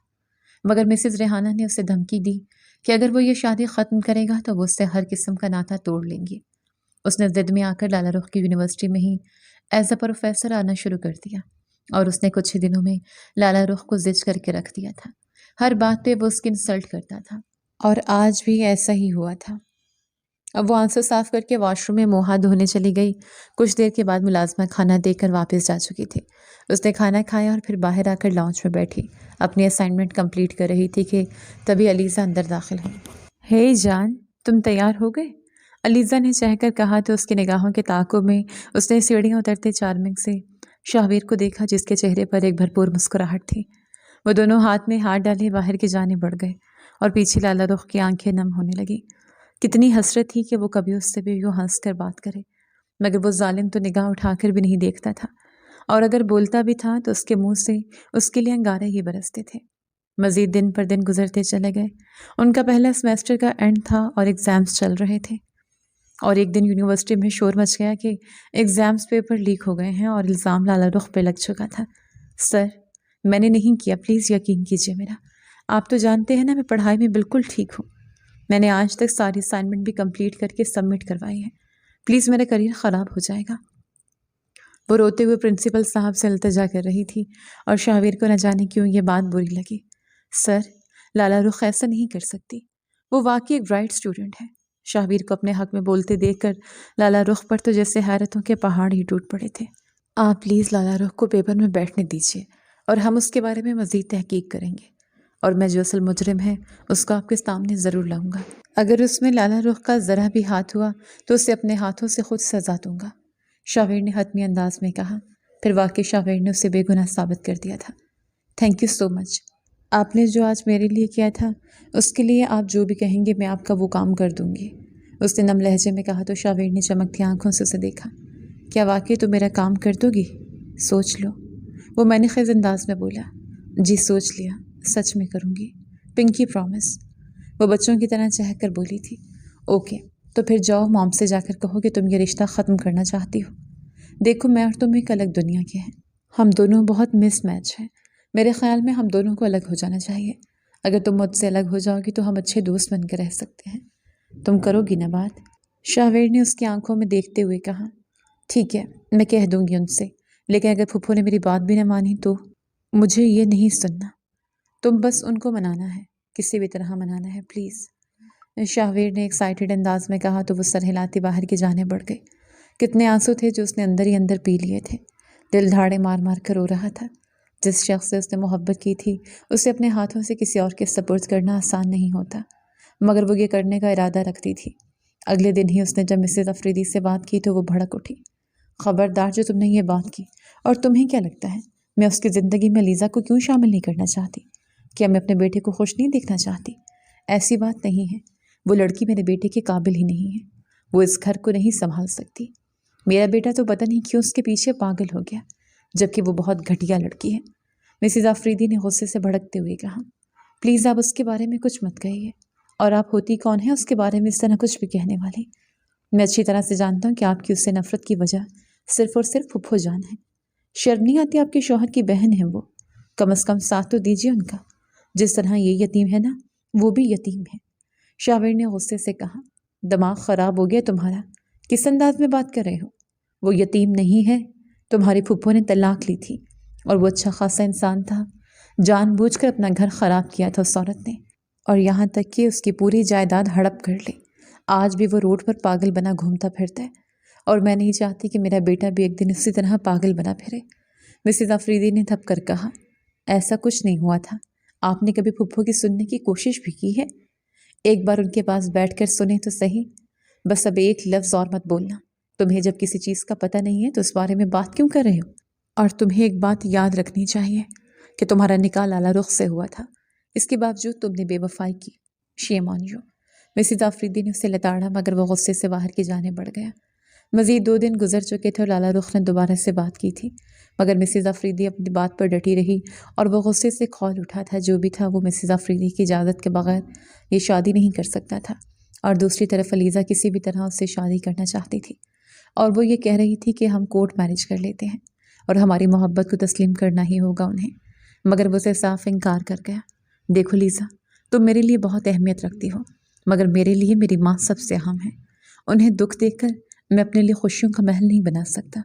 مگر مسز ریحانہ نے اسے دھمکی دی کہ اگر وہ یہ شادی ختم کرے گا تو وہ اس سے ہر قسم کا ناتا توڑ لیں گی۔ اس نے ضد میں آ کر لالا رخ کی یونیورسٹی میں ہی ایز اے پروفیسر آنا شروع کر دیا اور اس نے کچھ ہی دنوں میں لالا رخ کو زج کر کے رکھ دیا تھا۔ ہر بات پہ وہ اس کی انسلٹ کرتا تھا اور آج بھی ایسا ہی ہوا تھا۔ اب وہ آنسو صاف کر کے واش روم میں منہ ہاتھ دھونے چلی گئی۔ کچھ دیر کے بعد ملازمہ کھانا دے کر واپس جا چکی تھی۔ اس نے کھانا کھایا اور پھر باہر آ کر لاؤنج میں بیٹھی اپنی اسائنمنٹ کمپلیٹ کر رہی تھی کہ تبھی علیزہ اندر داخل ہوئی۔ ہے جان، تم تیار ہو گئے؟ علیزہ نے چہ کر کہا تو اس کی نگاہوں کے تعاقب میں اس نے سیڑھیاں اترتے چارمنگ سے شاہویر کو دیکھا جس کے چہرے پر ایک بھرپور مسکراہٹ تھی۔ وہ دونوں ہاتھ میں ہاتھ ڈالے باہر کی جانب بڑھ گئے اور پیچھے لالا رخ کی آنکھیں نم ہونے لگی۔ کتنی حسرت تھی کہ وہ کبھی اس سے بھی یوں ہنس کر بات کرے، مگر وہ ظالم تو نگاہ اٹھا کر بھی نہیں دیکھتا تھا اور اگر بولتا بھی تھا تو اس کے منہ سے اس کے لیے انگارے ہی برستے تھے۔ مزید دن پر دن گزرتے چلے گئے۔ ان کا پہلا سیمسٹر کا اینڈ تھا اور ایگزامز چل رہے تھے اور ایک دن یونیورسٹی میں شور مچ گیا کہ ایگزامز پیپر لیک ہو گئے ہیں اور الزام لالا رخ پہ لگ چکا تھا۔ سر، میں نے نہیں کیا، پلیز یقین کیجیے میرا۔ آپ تو جانتے ہیں نا میں پڑھائی میں بالکل ٹھیک ہوں۔ میں نے آج تک ساری اسائنمنٹ بھی کمپلیٹ کر کے سبمٹ کروائی ہے۔ پلیز میرا کریئر خراب ہو جائے گا۔ وہ روتے ہوئے پرنسپل صاحب سے التجا کر رہی تھی اور شاہویر کو نہ جانے کیوں یہ بات بری لگی۔ سر، لالا رخ ایسا نہیں کر سکتی۔ وہ واقعی ایک برائٹ اسٹوڈنٹ ہے۔ شاہویر کو اپنے حق میں بولتے دیکھ کر لالا رخ پر تو جیسے حیرتوں کے پہاڑ ہی ٹوٹ پڑے تھے۔ آپ پلیز لالا رخ کو پیپر میں بیٹھنے دیجیے اور ہم اس کے بارے میں مزید تحقیق کریں گے، اور میں جو اصل مجرم ہے اس کو آپ کے سامنے ضرور لاؤں گا۔ اگر اس میں لالا رخ کا ذرا بھی ہاتھ ہوا تو اسے اپنے ہاتھوں سے خود سزا دوں گا، شاہویر نے حتمی انداز میں کہا۔ پھر واقعی شاہویر نے اسے بے گناہ ثابت کر دیا تھا۔ تھینک یو سو مچ۔ آپ نے جو آج میرے لیے کیا تھا اس کے لیے آپ جو بھی کہیں گے میں آپ کا وہ کام کر دوں گی، اس نے نم لہجے میں کہا تو شاہویر نے چمکتی آنکھوں سے اسے دیکھا۔ کیا واقعی تو میرا کام کر دو گی؟ سوچ لو، وہ میں نے خیز انداز میں بولا۔ جی سوچ لیا، سچ میں کروں گی، پنکی پرومس، وہ بچوں کی طرح چہک کر بولی تھی۔ اوکے، تو پھر جاؤ موم سے جا کر کہو کہ تم یہ رشتہ ختم کرنا چاہتی ہو۔ دیکھو میں اور تم ایک الگ دنیا کے ہیں، ہم دونوں بہت مس میچ ہیں، میرے خیال میں ہم دونوں کو الگ ہو جانا چاہیے۔ اگر تم مجھ سے الگ ہو جاؤ گی تو ہم اچھے دوست بن کے رہ سکتے ہیں۔ تم کرو گی نا بات؟ شاہویر نے اس کی آنکھوں میں دیکھتے ہوئے کہا۔ ٹھیک ہے، میں کہہ دوں گی ان سے، لیکن اگر پھپھو نے میری بات بھی نہ مانی تو؟ مجھے یہ نہیں سننا، تم بس ان کو منانا ہے، کسی بھی طرح منانا ہے پلیز، شاہویر نے ایکسائٹڈ انداز میں کہا تو وہ سر ہلاتی باہر کی جانے بڑھ گئی۔ کتنے آنسو تھے جو اس نے اندر ہی اندر پی لیے تھے، دل دھاڑے مار مار کر رو رہا تھا۔ جس شخص سے اس نے محبت کی تھی اسے اپنے ہاتھوں سے کسی اور کے سپرد کرنا آسان نہیں ہوتا، مگر وہ یہ کرنے کا ارادہ رکھتی تھی۔ اگلے دن ہی اس نے جب مسز افریدی سے بات کی تو وہ بھڑک اٹھی۔ خبردار جو تم نے یہ بات کی، اور تمہیں کیا لگتا ہے میں اس کی زندگی میں لیزا کو کیوں شامل نہیں کرنا چاہتی؟ کیا میں اپنے بیٹے کو خوش نہیں دیکھنا چاہتی؟ ایسی بات نہیں ہے، وہ لڑکی میرے بیٹے کے قابل ہی نہیں ہے، وہ اس گھر کو نہیں سنبھال سکتی۔ میرا بیٹا تو پتہ نہیں کیوں اس کے پیچھے پاگل ہو گیا، جبکہ وہ بہت گھٹیا لڑکی ہے، مسز افریدی نے غصے سے بھڑکتے ہوئے کہا۔ پلیز آپ اس کے بارے میں کچھ مت کہیے، اور آپ ہوتی کون ہیں اس کے بارے میں اس طرح کچھ بھی کہنے والی؟ میں اچھی طرح سے جانتا ہوں کہ آپ کی اس سے نفرت کی وجہ صرف اور صرف پھپھو جان ہے۔ شرم نہیں آتی؟ آپ کے شوہر کی بہن ہے وہ، کم از کم ساتھ تو دیجیے ان کا، جس طرح یہ یتیم ہے نا وہ بھی یتیم ہے، شاہویر نے غصے سے کہا۔ دماغ خراب ہو گیا تمہارا، کس انداز میں بات کر رہے ہو؟ وہ یتیم نہیں ہے، تمہاری پھپھو نے طلاق لی تھی، اور وہ اچھا خاصا انسان تھا، جان بوجھ کر اپنا گھر خراب کیا تھا اس عورت نے، اور یہاں تک کہ اس کی پوری جائیداد ہڑپ کر لی۔ آج بھی وہ روڈ پر پاگل بنا گھومتا پھرتا ہے، اور میں نہیں چاہتی کہ میرا بیٹا بھی ایک دن اسی طرح پاگل بنا پھرے، مسز افریدی نے تھپ کر کہا۔ ایسا کچھ نہیں ہوا تھا، آپ نے کبھی پھپھو کی سننے کی کوشش بھی کی ہے؟ ایک بار ان کے پاس بیٹھ کر سنیں تو صحیح، بس اب ایک لفظ اور مت بولنا۔ تمہیں جب کسی چیز کا پتہ نہیں ہے تو اس بارے میں بات کیوں کر رہے ہو؟ اور تمہیں ایک بات یاد رکھنی چاہیے کہ تمہارا نکاح لالا رخ سے ہوا تھا، اس کے باوجود تم نے بے وفائی کی، شیم آن یو۔ مسز افریدی نے اسے لتاڑا، مگر وہ غصے سے باہر کی جانے بڑھ گیا۔ مزید 2 دن گزر چکے تھے اور لالا رخ نے دوبارہ سے بات کی تھی، مگر مسز افریدی اپنی بات پر ڈٹی رہی، اور وہ غصے سے کھول اٹھا تھا۔ جو بھی تھا وہ مسز افریدی کی اجازت کے بغیر یہ شادی نہیں کر سکتا تھا، اور دوسری طرف علیزہ کسی بھی طرح اس سے شادی کرنا چاہتی تھی، اور وہ یہ کہہ رہی تھی کہ ہم کورٹ میرج کر لیتے ہیں اور ہماری محبت کو تسلیم کرنا ہی ہوگا انہیں، مگر وہ اسے صاف انکار کر گیا۔ دیکھو لیزا، تم میرے لیے بہت اہمیت رکھتی ہو، مگر میرے لیے میری ماں سب سے اہم ہے، انہیں دکھ دیکھ کر میں اپنے لیے خوشیوں کا محل نہیں بنا سکتا۔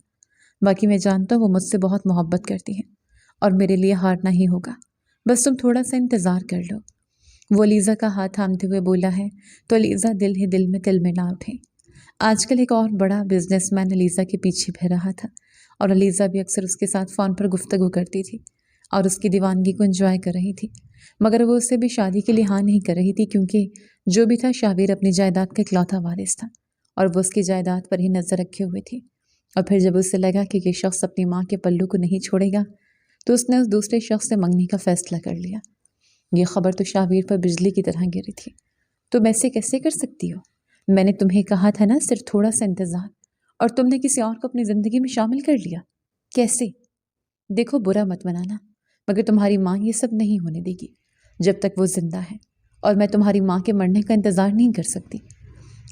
باقی میں جانتا ہوں وہ مجھ سے بہت محبت کرتی ہیں، اور میرے لیے ہارنا ہی ہوگا، بس تم تھوڑا سا انتظار کر لو۔ وہ علیزہ کا ہاتھ تھامتے ہوئے بولا ہے تو علیزہ دل ہی دل میں تل میں نہ اٹھی۔ آج کل ایک اور بڑا بزنس مین علیزہ کے پیچھے پھر رہا تھا، اور علیزہ بھی اکثر اس کے ساتھ فون پر گفتگو کرتی تھی اور اس کی دیوانگی کو انجوائے کر رہی تھی، مگر وہ اسے بھی شادی کے لیے ہاں نہیں کر رہی تھی، کیونکہ جو بھی تھا شاہویر اپنی جائیداد کا اکلوتا وارث تھا، اور وہ اس کی جائیداد پر ہی نظر رکھے ہوئے تھی۔ اور پھر جب اسے لگا کہ یہ شخص اپنی ماں کے پلو کو نہیں چھوڑے گا تو اس نے اس دوسرے شخص سے منگنی کا فیصلہ کر لیا۔ یہ خبر تو شاہویر پر بجلی کی طرح گری تھی۔ تم ایسے کیسے کر سکتی ہو؟ میں نے تمہیں کہا تھا نا صرف تھوڑا سا انتظار، اور تم نے کسی اور کو اپنی زندگی میں شامل کر لیا۔ کیسے؟ دیکھو برا مت بنانا، مگر تمہاری ماں یہ سب نہیں ہونے دے گی جب تک وہ زندہ ہے، اور میں تمہاری ماں کے مرنے کا انتظار نہیں کر سکتی،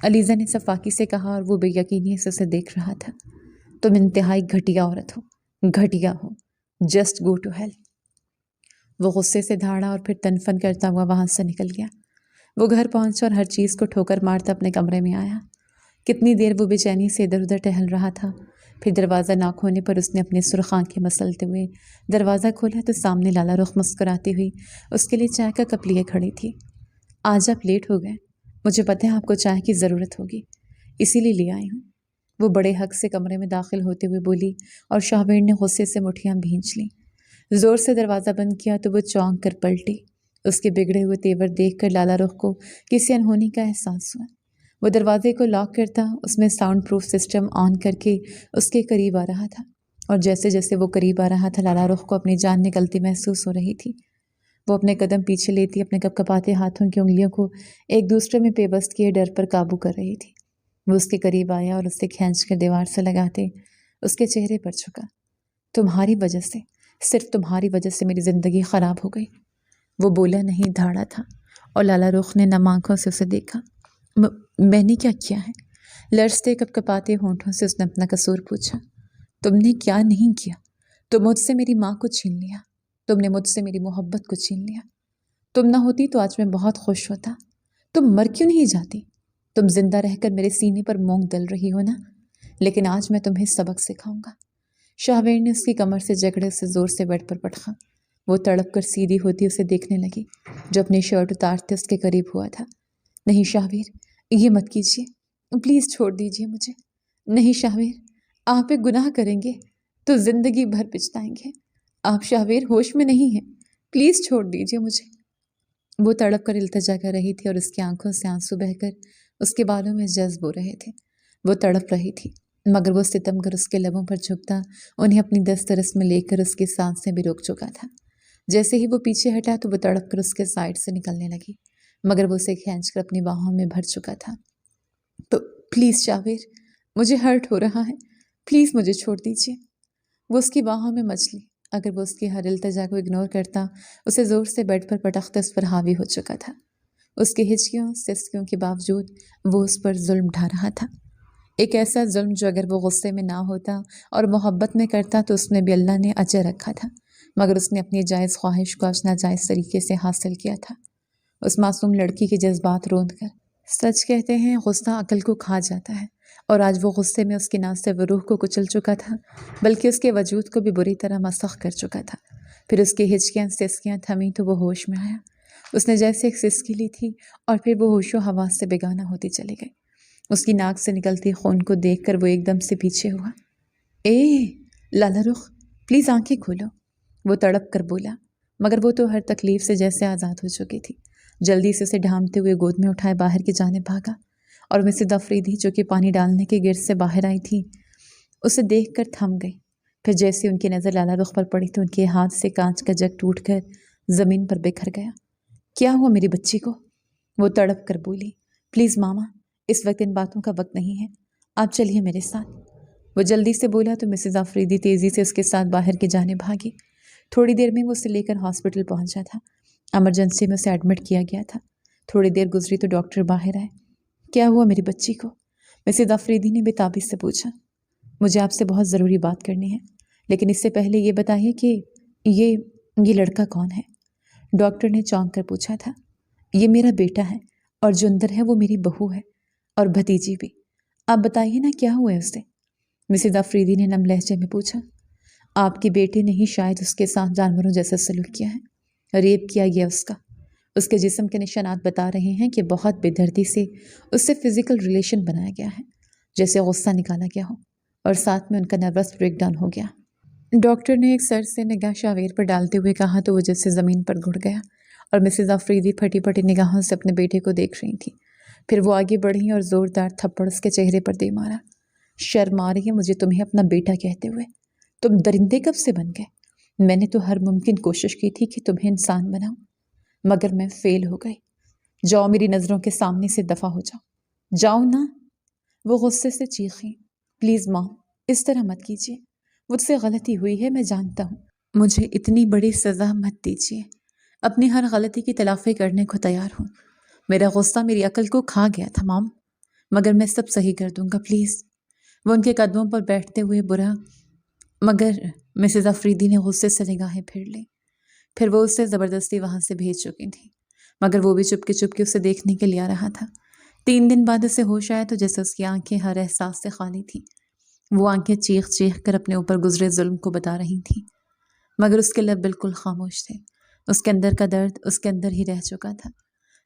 علیزہ نے صفاقی سے کہا، اور وہ بے یقینی سے اسے دیکھ رہا تھا۔ تم انتہائی گھٹیا عورت ہو، گھٹیا ہو، جسٹ گو ٹو ہیل۔ وہ غصے سے دھاڑا اور پھر تنفن کرتا ہوا وہاں سے نکل گیا۔ وہ گھر پہنچا اور ہر چیز کو ٹھوکر مارتا اپنے کمرے میں آیا۔ کتنی دیر وہ بے چینی سے ادھر ادھر ٹہل رہا تھا، پھر دروازہ ناک ہونے پر اس نے اپنی سرخ آنکھیں مسلتے ہوئے دروازہ کھولا تو سامنے لالا رخ مسکراتی ہوئی اس کے لیے چائے کا کپ لیے کھڑی تھی۔ آج آپ لیٹ ہو گئے، مجھے پتہ ہے آپ کو چائے کی ضرورت ہوگی، اسی لیے لے آئی ہوں۔ وہ بڑے حق سے کمرے میں داخل ہوتے ہوئے بولی اور شاہویر نے غصے سے مٹھیاں بھینچ لیں۔ زور سے دروازہ بند کیا تو وہ چونک کر پلٹی۔ اس کے بگڑے ہوئے تیور دیکھ کر لالا رخ کو کسی انہونی کا احساس ہوا۔ وہ دروازے کو لاک کرتا اس میں ساؤنڈ پروف سسٹم آن کر کے اس کے قریب آ رہا تھا، اور جیسے جیسے وہ قریب آ رہا تھا لالا رخ کو اپنی جان نکلتی محسوس ہو رہی تھی۔ وہ اپنے قدم پیچھے لیتی اپنے کپ کپاتے ہاتھوں کی انگلیوں کو ایک دوسرے میں پیوست کیے ڈر پر قابو کر رہی تھی۔ وہ اس کے قریب آیا اور اسے کھینچ کر دیوار سے لگاتے اس کے چہرے پر جھکا۔ تمہاری وجہ سے، صرف تمہاری وجہ سے میری زندگی خراب ہو گئی۔ وہ بولا نہیں دھاڑا تھا، اور لالا رخ نے نم آنکھوں سے اسے دیکھا۔ میں نے کیا کیا ہے؟ لرزتے کپ کپاتے ہونٹوں سے اس نے اپنا قصور پوچھا۔ تم نے کیا نہیں کیا؟ تم مجھ سے میری ماں کو چھین لیا، تم نے مجھ سے میری محبت کو چھین لیا۔ تم نہ ہوتی تو آج میں بہت خوش ہوتا۔ تم مر کیوں نہیں جاتی؟ تم زندہ رہ کر میرے سینے پر مونگ ڈل رہی ہو نا، لیکن آج میں تمہیں سبق سکھاؤں گا۔ شاہویر نے اس کی کمر سے جگڑے سے زور سے بیڈ پر پٹخا۔ وہ تڑپ کر سیدھی ہوتی اسے دیکھنے لگی جو اپنی شرٹ اتارتے اس کے قریب ہوا تھا۔ نہیں شاہویر، یہ مت کیجیے، پلیز چھوڑ دیجیے مجھے۔ نہیں شاہویر، آپ ایک گناہ کریں گے تو زندگی بھر پچھتائیں گے۔ آپ شاہویر ہوش میں نہیں ہیں، پلیز چھوڑ دیجیے مجھے۔ وہ تڑپ کر التجا کر رہی تھی اور اس کی آنکھوں سے آنسو بہہ کر اس کے بالوں میں جذب ہو رہے تھے۔ وہ تڑپ رہی تھی، مگر وہ ستم کر اس کے لبوں پر جھکتا انہیں اپنی دسترس میں لے کر اس کی سانسیں بھی روک چکا تھا۔ جیسے ہی وہ پیچھے ہٹا تو وہ تڑپ کر اس کے سائڈ سے نکلنے لگی، مگر وہ اسے کھینچ کر اپنی باہوں میں بھر چکا تھا۔ تو پلیز شاہویر، مجھے ہرٹ ہو رہا ہے، پلیز مجھے چھوڑ دیجیے۔ وہ اس کی باہوں میں مچلی، اگر وہ اس کی ہر التجا کو اگنور کرتا اسے زور سے بیڈ پر پٹختے اس پر حاوی ہو چکا تھا۔ اس کی ہچکیوں سسکیوں کے باوجود وہ اس پر ظلم ڈھا رہا تھا، ایک ایسا ظلم جو اگر وہ غصے میں نہ ہوتا اور محبت میں کرتا تو اس میں بھی اللہ نے اجر رکھا تھا، مگر اس نے اپنی جائز خواہش کو اپنا جائز طریقے سے حاصل کیا تھا، اس معصوم لڑکی کے جذبات روند کر۔ سچ کہتے ہیں غصہ عقل کو کھا جاتا ہے، اور آج وہ غصے میں اس کی نہ صرف روح کو کچل چکا تھا بلکہ اس کے وجود کو بھی بری طرح مسخ کر چکا تھا۔ پھر اس کی ہچکیاں سسکیاں تھمیں تو وہ ہوش میں آیا۔ اس نے جیسے ایک سسکی لی تھی اور پھر وہ ہوش و حواس سے بیگانہ ہوتی چلی گئی۔ اس کی ناک سے نکلتی خون کو دیکھ کر وہ ایک دم سے پیچھے ہوا۔ لالا رخ، پلیز آنکھیں کھولو، وہ تڑپ کر بولا، مگر وہ تو ہر تکلیف سے جیسے آزاد ہو چکی تھی۔ جلدی سے اسے ڈھانپتے ہوئے گود میں اٹھائے باہر کی جانب بھاگا، اور مسز افریدی جو کہ پانی ڈالنے کے گرد سے باہر آئی تھی اسے دیکھ کر تھم گئی۔ پھر جیسے ان کی نظر لالا رخ پر پڑی تو ان کے ہاتھ سے کانچ کا جگ ٹوٹ کر زمین پر بکھر گیا۔ کیا ہوا میری بچی کو؟ وہ تڑپ کر بولی۔ پلیز ماما، اس وقت ان باتوں کا وقت نہیں ہے، آپ چلیے میرے ساتھ۔ وہ جلدی سے بولا تو مسز افریدی تیزی سے اس کے ساتھ باہر کی جانب بھاگی۔ تھوڑی دیر میں وہ اسے لے کر ہاسپٹل پہنچا تھا۔ ایمرجنسی میں اسے ایڈمٹ کیا گیا تھا۔ تھوڑی دیر گزری تو ڈاکٹر باہر آئے۔ کیا ہوا میری بچی کو؟ مسز افریدی نے بےتابی سے پوچھا۔ مجھے آپ سے بہت ضروری بات کرنی ہے، لیکن اس سے پہلے یہ بتائیے کہ یہ لڑکا کون ہے؟ ڈاکٹر نے چونک کر پوچھا تھا۔ یہ میرا بیٹا ہے، اور جو اندر ہے وہ میری بہو ہے، اور بھتیجی بھی۔ آپ بتائیے نا کیا ہوا ہے اسے؟ مسز افریدی نے نم لہجے میں پوچھا۔ آپ کے بیٹے نے ہی شاید اس کے ساتھ جانوروں جیسا سلوک کیا ہے، ریپ کیا گیا اس کے جسم کے نشانات بتا رہے ہیں کہ بہت بے دردی سے اس سے فزیکل ریلیشن بنایا گیا ہے، جیسے غصہ نکالا گیا ہو، اور ساتھ میں ان کا نروس بریک ڈاؤن ہو گیا۔ ڈاکٹر نے ایک سر سے نگاہ شاویر پر ڈالتے ہوئے کہا تو وہ جیسے زمین پر گھڑ گیا، اور مسز افریدی پھٹی پھٹی نگاہوں سے اپنے بیٹے کو دیکھ رہی تھی۔ پھر وہ آگے بڑھی اور زوردار تھپڑ اس کے چہرے پر دے مارا۔ شرم آ رہی ہے مجھے تمہیں اپنا بیٹا کہتے ہوئے، تم درندے کب سے بن گئے؟ میں نے تو ہر ممکن کوشش کی تھی کہ تمہیں انسان بناؤں، مگر میں فیل ہو گئی۔ جاؤ میری نظروں کے سامنے سے دفع ہو جاؤ نا۔ وہ غصے سے چیخیں۔ پلیز ماں، اس طرح مت کیجیے، مجھ سے غلطی ہوئی ہے، میں جانتا ہوں، مجھے اتنی بڑی سزا مت دیجیے، اپنی ہر غلطی کی تلافی کرنے کو تیار ہوں۔ میرا غصہ میری عقل کو کھا گیا تھا مام، مگر میں سب صحیح کر دوں گا پلیز۔ وہ ان کے قدموں پر بیٹھتے ہوئے مگر مسز افریدی نے غصے سے نگاہیں پھیر لیں۔ پھر وہ اسے زبردستی وہاں سے بھیج چکی تھی، مگر وہ بھی چپکے اسے دیکھنے کے لیے آ رہا تھا۔ 3 دن بعد اسے ہوش آیا تو جیسے اس کی آنکھیں ہر احساس سے خالی تھیں۔ وہ آنکھیں چیخ چیخ کر اپنے اوپر گزرے ظلم کو بتا رہی تھیں، مگر اس کے لب بالکل خاموش تھے۔ اس کے اندر کا درد اس کے اندر ہی رہ چکا تھا۔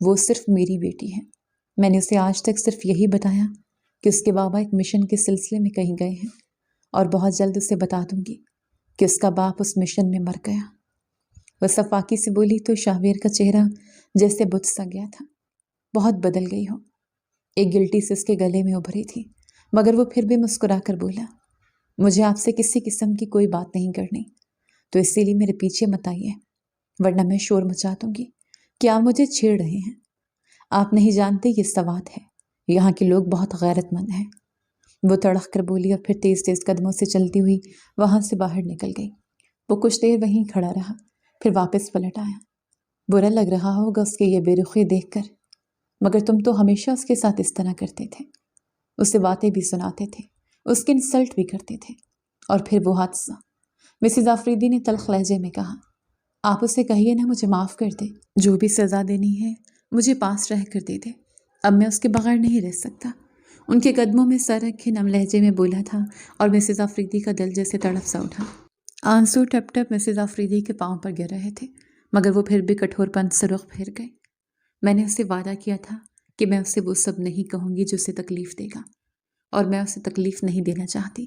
وہ صرف میری بیٹی ہے۔ میں نے اسے آج تک صرف یہی بتایا کہ اس کے بابا ایک مشن کے سلسلے میں کہیں گئے ہیں، اور بہت جلد اسے بتا دوں گی کہ اس کا باپ اس مشن میں مر گیا۔ وہ صفاقی سے بولی تو شاہویر کا چہرہ جیسے بت سا گیا تھا۔ بہت بدل گئی ہو، ایک گلٹی سے اس کے گلے میں ابھری تھی، مگر وہ پھر بھی مسکرا کر بولا، مجھے آپ سے کسی قسم کی کوئی بات نہیں کرنی، تو اسی لیے میرے پیچھے مت آئیے، ورنہ میں شور مچا دوں گی کہ آپ مجھے چھیڑ رہے ہیں۔ آپ نہیں جانتے یہ سوات ہے، یہاں کے لوگ بہت غیرت مند ہیں۔ وہ تڑق کر بولی اور پھر تیز تیز قدموں سے چلتی ہوئی وہاں سے باہر نکل گئی۔ وہ کچھ دیر وہیں کھڑا رہا، پھر واپس پلٹ آیا۔ برا لگ رہا ہوگا اس کے یہ بے رخی دیکھ کر، مگر تم تو ہمیشہ اس کے ساتھ اس طرح کرتے تھے، اسے باتیں بھی سناتے تھے، اس کی انسلٹ بھی کرتے تھے، اور پھر وہ حادثہ۔ مسز آفریدی نے تلخ لہجے میں کہا، آپ اسے کہیے نا مجھے معاف کر دے، جو بھی سزا دینی ہے مجھے پاس رہ کر دے دے، اب میں اس کے بغیر نہیں رہ سکتا۔ ان کے قدموں میں سر رکھے نم لہجے میں بولا تھا، اور مسز آفریدی کا دل جیسے تڑپ سا اٹھا۔ آنسو ٹپ ٹپ مسز آفریدی کے پاؤں پر گر رہے تھے، مگر وہ پھر بھی کٹھور پن سے رخ پھیر گئے۔ میں نے اسے وعدہ کیا تھا کہ میں اسے وہ سب نہیں کہوں گی جو اسے تکلیف دے گا، اور میں اسے تکلیف نہیں دینا چاہتی۔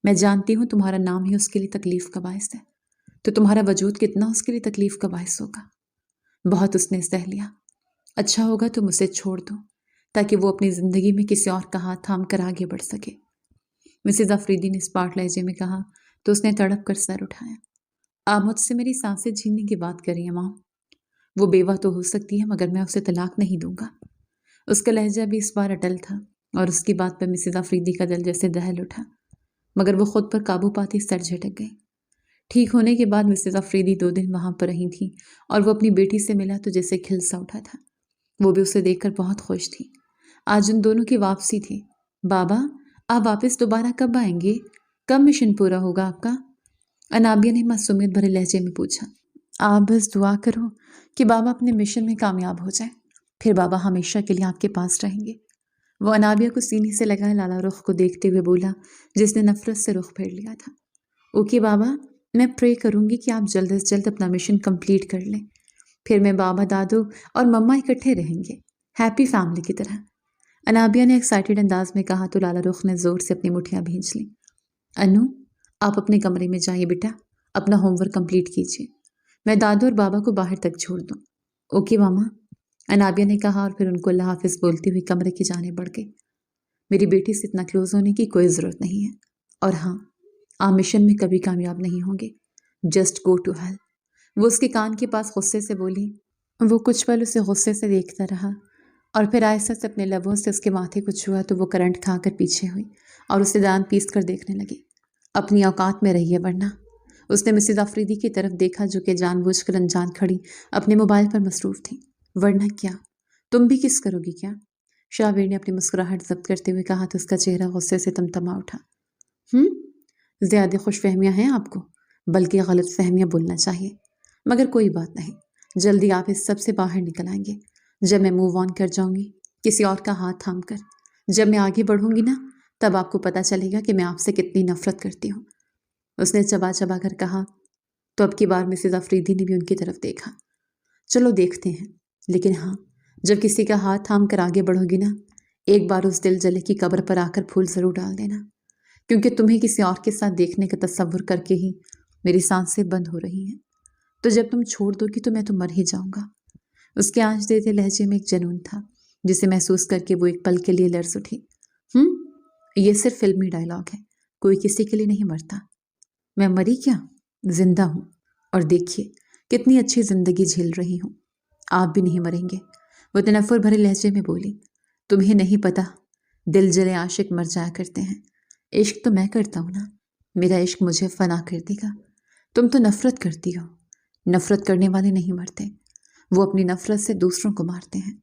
میں جانتی ہوں تمہارا نام ہی اس کے لیے تکلیف کا باعث ہے، تو تمہارا وجود کتنا اس کے لیے تکلیف کا باعث ہوگا۔ بہت اس نے سہ لیا، اچھا ہوگا تم اسے چھوڑ دو، تاکہ وہ اپنی زندگی میں کسی اور کا ہاتھ تھام کر آگے بڑھ سکے۔ مسز آفریدی نے اسپاٹ لہجے میں کہا تو اس نے تڑپ کر سر اٹھایا۔ آپ مجھ سے میری سانسیں چھیننے کی بات کر رہی ہیں ماں؟ وہ بیوہ تو ہو سکتی ہے، مگر میں اسے طلاق نہیں دوں گا۔ اس کا لہجہ بھی اس بار اٹل تھا، اور اس کی بات پر مسز آفریدی کا دل جیسے دہل اٹھا، مگر وہ خود پر قابو پاتی سر جھٹک گئی۔ ٹھیک ہونے کے بعد مسز آفریدی 2 دن وہاں پر رہی تھی، اور وہ اپنی بیٹی سے ملا تو جیسے کھل سا اٹھا تھا۔ وہ بھی اسے دیکھ کر بہت خوش تھی۔ آج ان دونوں کی واپسی تھی۔ بابا، آپ واپس دوبارہ کب آئیں گے؟ کب مشن پورا ہوگا آپ کا؟ انابیہ نے معصومیت بھرے لہجے میں پوچھا۔ آپ بس دعا کرو کہ بابا اپنے مشن میں کامیاب ہو جائے، پھر بابا ہمیشہ کے لیے آپ کے پاس رہیں گے۔ وہ انابیہ کو سینے سے لگائے لالا رخ کو دیکھتے ہوئے بولا، جس نے نفرت سے رخ پھیر لیا تھا۔ اوکے بابا، میں پرے کروں گی کہ آپ جلد از جلد اپنا مشن کمپلیٹ کر لیں، پھر میں بابا، دادو اور مما اکٹھے رہیں گے، ہیپی فیملی کی طرح۔ انابیہ نے ایکسائٹڈ انداز میں کہا تو لالا رخ نے زور سے اپنی مٹھیاں بھینچ لیں۔ انو، آپ اپنے کمرے میں جائیے بیٹا، اپنا ہوم ورک کمپلیٹ کیجیے، میں دادو اور بابا کو باہر تک چھوڑ دوں۔ اوکے ماما، انابیہ نے کہا، اور پھر ان کو اللہ حافظ بولتے ہوئے کمرے کی جانب بڑھ گئی۔ میری بیٹی سے اتنا کلوز ہونے کی کوئی ضرورت نہیں ہے، اور ہاں، آپ مشن میں کبھی کامیاب نہیں ہوں گے، جسٹ گو ٹو ہیل۔ وہ اس کے کان کے پاس غصے سے بولی۔ وہ کچھ پل اسے غصے سے دیکھتا رہا، اور پھر آہستہ سے اپنے لبوں سے اس کے ماتھے کو چھوا تو وہ کرنٹ کھا کر پیچھے ہوئی اور اسے دانت پیس کر دیکھنے لگی۔ اپنی اوقات میں رہیے ورنہ۔ اس نے مسز آفریدی کی طرف دیکھا جو کہ جان بوجھ کر انجان کھڑی اپنے موبائل پر مصروف تھی۔ ورنہ کیا؟ تم بھی کس کرو گی کیا؟ شاہویر نے اپنی مسکراہٹ ضبط کرتے ہوئے کہا تو اس کا چہرہ غصے سے تمتما اٹھا۔ زیادہ خوش فہمیاں ہیں آپ کو، بلکہ غلط فہمیاں بولنا چاہیے، مگر کوئی بات نہیں، جلدی آپ اس سب سے باہر نکل آئیں گے جب میں موو آن کر جاؤں گی کسی اور کا ہاتھ تھام کر۔ جب میں آگے بڑھوں گی نا، تب آپ کو پتہ چلے گا کہ میں آپ سے کتنی نفرت کرتی ہوں۔ اس نے چبا چبا کر کہا تو اب کی بار مسز آفریدی نے بھی ان کی طرف دیکھا۔ چلو دیکھتے ہیں، لیکن ہاں، جب کسی کا ہاتھ تھام کر آگے بڑھو گی نا، ایک بار اس دل جلے کی قبر پر آ کر پھول ضرور ڈال دینا، کیونکہ تمہیں کسی اور کے ساتھ دیکھنے کا تصور کر کے ہی میری سانسیں بند ہو رہی ہیں۔ تو جب تم چھوڑ دو گی تو میں تو مر ہی جاؤں گا۔ اس کے آنچ دیتے لہجے میں ایک جنون تھا جسے محسوس کر کے وہ ایک پل کے لیے لرز اٹھی۔ یہ صرف فلمی ڈائلاگ ہے، کوئی کسی کے لیے نہیں مرتا۔ میں مری کیا؟ زندہ ہوں، اور دیکھیے کتنی اچھی زندگی جھیل رہی ہوں۔ آپ بھی نہیں مریں گے، وہ تنفر بھرے لہجے میں بولی۔ تمہیں نہیں پتا، دل جلے عاشق مر جایا کرتے ہیں، عشق تو میں کرتا ہوں نا، میرا عشق مجھے فنا کر دے گا۔ تم تو نفرت کرتی ہو، نفرت کرنے والے نہیں مرتے، وہ اپنی نفرت سے دوسروں کو مارتے ہیں۔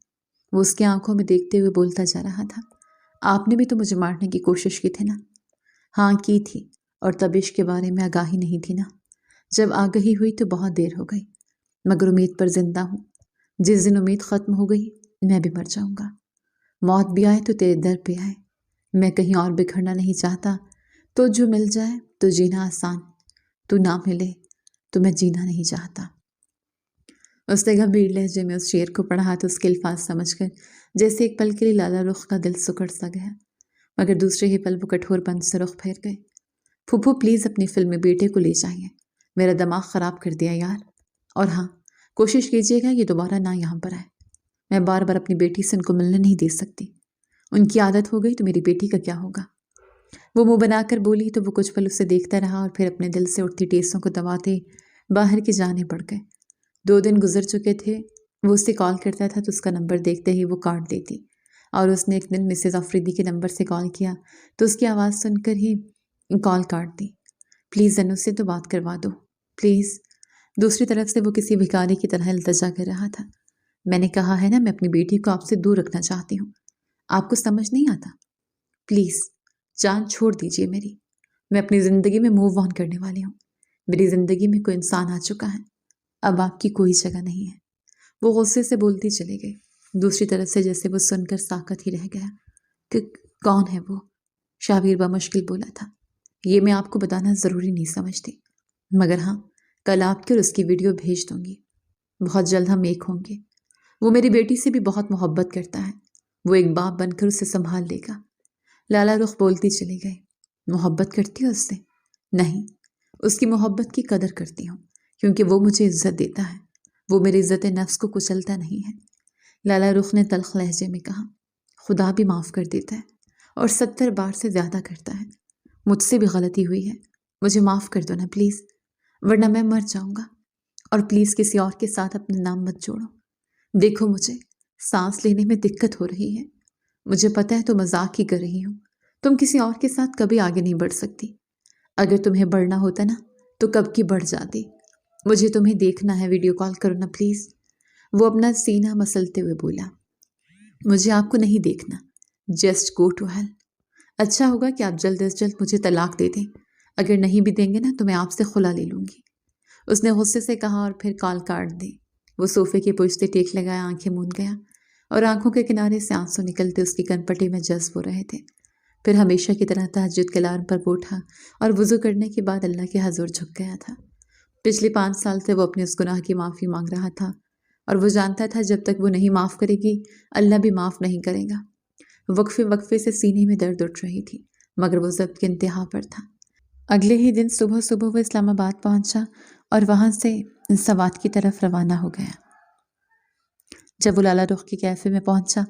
وہ اس کی آنکھوں میں دیکھتے ہوئے بولتا جا رہا تھا۔ آپ نے بھی تو مجھے مارنے کی کوشش کی تھی نا؟ ہاں کی تھی، اور تب عشق کے بارے میں آگاہی نہیں تھی نا۔ جب آگاہی ہوئی تو بہت دیر ہو گئی، مگر امید پر زندہ ہوں۔ جس دن امید ختم ہو گئی میں بھی مر جاؤں گا۔ موت بھی آئے تو تیرے در پہ آئے، میں کہیں اور بکھرنا نہیں چاہتا، تو جو مل جائے تو جینا آسان، تو نہ ملے تو میں جینا نہیں چاہتا۔ اس نے گمبھیر لہجے میں اس شعر کو پڑھا تو اس کے الفاظ سمجھ کر جیسے ایک پل کے لیے لالا رخ کا دل سکڑ سا گیا، مگر دوسرے ہی پل وہ کٹھور بند سے رخ پھیر گئے۔ پھوپھو پلیز اپنی فلم میں بیٹے کو لے جائیے، میرا دماغ خراب کر دیا یار، اور ہاں کوشش کیجیے گا یہ دوبارہ نہ یہاں پر آئے۔ میں بار بار اپنی بیٹی سے ان کو ملنے نہیں دے سکتی، ان کی عادت ہو گئی تو میری بیٹی کا کیا ہوگا؟ وہ منہ بنا کر بولی تو وہ کچھ پل اسے دیکھتا رہا اور پھر اپنے دل سے اٹھتی ٹیسوں کو دباتے باہر کی جانے پڑ گئے۔ 2 دن گزر چکے تھے، وہ اسے کال کرتا تھا تو اس کا نمبر دیکھتے ہی وہ کاٹ دیتی، اور اس نے ایک دن مسز آفریدی کے نمبر سے کال کیا تو اس کی آواز سن کر ہی کال کاٹ دی۔ پلیز انو سے تو بات کروا دو پلیز۔ دوسری طرف سے وہ کسی بھکاری کی طرح التجا کر رہا تھا۔ میں نے کہا ہے نا میں اپنی بیٹی کو آپ سے دور رکھنا چاہتی ہوں، آپ کو سمجھ نہیں آتا؟ پلیز جان چھوڑ دیجیے میری، میں اپنی زندگی میں موو آن کرنے والی ہوں، میری زندگی میں کوئی انسان آ چکا ہے، اب آپ کی کوئی جگہ نہیں ہے۔ وہ غصے سے بولتی چلی گئی۔ دوسری طرف سے جیسے وہ سن کر ساکت ہی رہ گیا کہ کون ہے وہ؟ شاویر بمشکل بولا تھا، یہ میں آپ کو بتانا ضروری نہیں سمجھتی، مگر ہاں کل آپ کی اور اس کی ویڈیو بھیج دوں گی، بہت جلد ہم ایک ہوں گے۔ وہ میری بیٹی سے بھی بہت محبت کرتا ہے، وہ ایک باپ بن کر اسے سنبھال لے گا۔ لالا رخ بولتی چلی گئی۔ محبت کرتی ہو اس سے؟ نہیں، اس کی محبت کی قدر کرتی ہوں کیونکہ وہ مجھے عزت دیتا ہے، وہ میری عزت نفس کو کچلتا نہیں ہے۔ لالا رخ نے تلخ لہجے میں کہا، خدا بھی معاف کر دیتا ہے اور 70 بار سے زیادہ کرتا ہے، مجھ سے بھی غلطی ہوئی ہے، مجھے معاف کر دو نا پلیز، ورنہ میں مر جاؤں گا، اور پلیز کسی اور کے ساتھ اپنا نام مت جوڑو۔ دیکھو مجھے سانس لینے میں دقت ہو رہی ہے، مجھے پتہ ہے تو مذاق ہی کر رہی ہوں، تم کسی اور کے ساتھ کبھی آگے نہیں بڑھ سکتی، اگر تمہیں بڑھنا ہوتا نا تو کب کی بڑھ جاتی، مجھے تمہیں دیکھنا ہے، ویڈیو کال کرو نا پلیز۔ وہ اپنا سینہ مسلتے ہوئے بولا، مجھے آپ کو نہیں دیکھنا، جسٹ گو ٹو ہیل۔ اچھا ہوگا کہ آپ جلد از جلد مجھے طلاق دے دیں، اگر نہیں بھی دیں گے نا تو میں آپ سے خلا لے لوں گی، اس نے غصے سے کہا اور پھر کال کاٹ دی۔ وہ صوفے کے پشتے ٹیک لگایا آنکھیں موند گیا اور آنکھوں کے کنارے سے آنسو نکلتے اس کی کنپٹی میں جذب ہو رہے تھے۔ پھر ہمیشہ کی طرح تہجد کے الارم پر وہ اٹھا اور وضو کرنے کے بعد اللہ کے حضور جھک گیا تھا۔ پچھلے 5 سال سے وہ اپنے اس گناہ کی معافی مانگ رہا تھا اور وہ جانتا تھا جب تک وہ نہیں معاف کرے گی اللہ بھی معاف نہیں کرے گا۔ وقفے وقفے سے سینے میں درد اٹھ رہی تھی مگر وہ ضبط کے انتہا پر تھا۔ اگلے ہی دن صبح صبح وہ اسلام آباد پہنچا اور وہاں سے سوات کی طرف روانہ ہو گیا۔ جب وہ لالا رخ کے کیفے میں پہنچا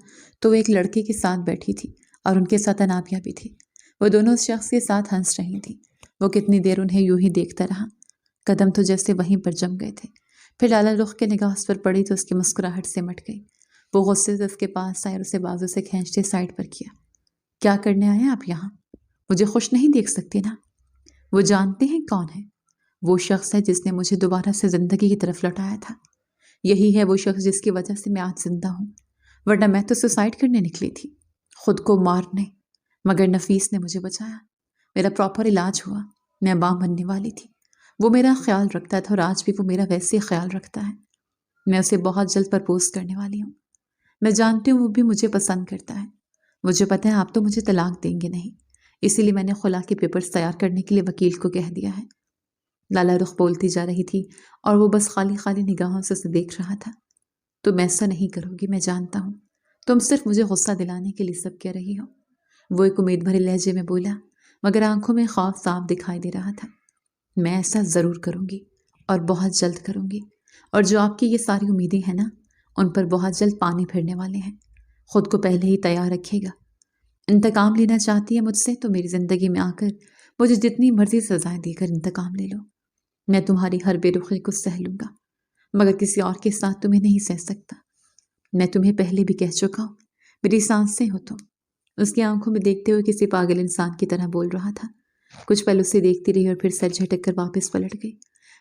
تو وہ ایک لڑکی کے ساتھ بیٹھی تھی اور ان کے ساتھ انابیہ بھی تھی۔ وہ دونوں اس شخص کے ساتھ ہنس رہی تھیں۔ وہ کتنی دیر انہیں یوں ہی دیکھتا رہا، قدم تو جیسے وہیں پر جم گئے تھے۔ پھر لالا رخ کے نگاہ اس پر پڑی تو اس کی مسکراہٹ سمٹ گئی۔ وہ غصے سے اس کے پاس آئے اور اسے بازو سے کھینچتے سائڈ پر کیا۔ کیا کرنے آئے آپ یہاں؟ مجھے خوش نہیں دیکھ سکتے نا؟ وہ جانتے ہیں کون ہے؟ وہ شخص ہے جس نے مجھے دوبارہ سے زندگی کی طرف لوٹایا تھا۔ یہی ہے وہ شخص جس کی وجہ سے میں آج زندہ ہوں، ورنہ میں تو سوسائڈ کرنے نکلی تھی، خود کو مارنے، مگر نفیس نے مجھے بچایا، میرا پراپر علاج ہوا، میں ماں بننے والی تھی، وہ میرا خیال رکھتا تھا اور آج بھی وہ میرا ویسے ہی خیال رکھتا ہے۔ میں اسے بہت جلد پرپوز کرنے والی ہوں، میں جانتی ہوں وہ بھی مجھے پسند کرتا ہے، مجھے پتہ ہے آپ تو مجھے طلاق دیں گے نہیں، اسی لیے میں نے خلا کے پیپرز تیار کرنے کے لیے وکیل کو کہہ دیا ہے۔ لالا رخ بولتی جا رہی تھی اور وہ بس خالی خالی نگاہوں سے اسے دیکھ رہا تھا۔ تم ایسا نہیں کرو گی، میں جانتا ہوں، تم صرف مجھے غصہ دلانے کے لیے سب کہہ رہی ہو، وہ ایک امید بھرے لہجے میں بولا مگر آنکھوں میں خوف صاف دکھائی دے رہا تھا۔ میں ایسا ضرور کروں گی اور بہت جلد کروں گی، اور جو آپ کی یہ ساری امیدیں ہیں نا ان پر بہت جلد پانی پھرنے والے ہیں، خود کو پہلے ہی تیار رکھے گا۔ انتقام لینا چاہتی ہے مجھ سے تو میری زندگی میں آ کر مجھے جتنی مرضی سزائیں دے کر انتقام لے لو، میں تمہاری ہر بے رخی کو سہ لوں گا، مگر کسی اور کے ساتھ تمہیں نہیں سہ سکتا۔ میں تمہیں پہلے بھی کہہ چکا ہوں، میری سانسیں ہو تم۔ اس کی آنکھوں میں دیکھتے ہوئے کسی پاگل انسان کی طرح بول رہا تھا۔ کچھ پل اسے دیکھتی رہی اور پھر سر جھٹک کر واپس پلٹ گئی۔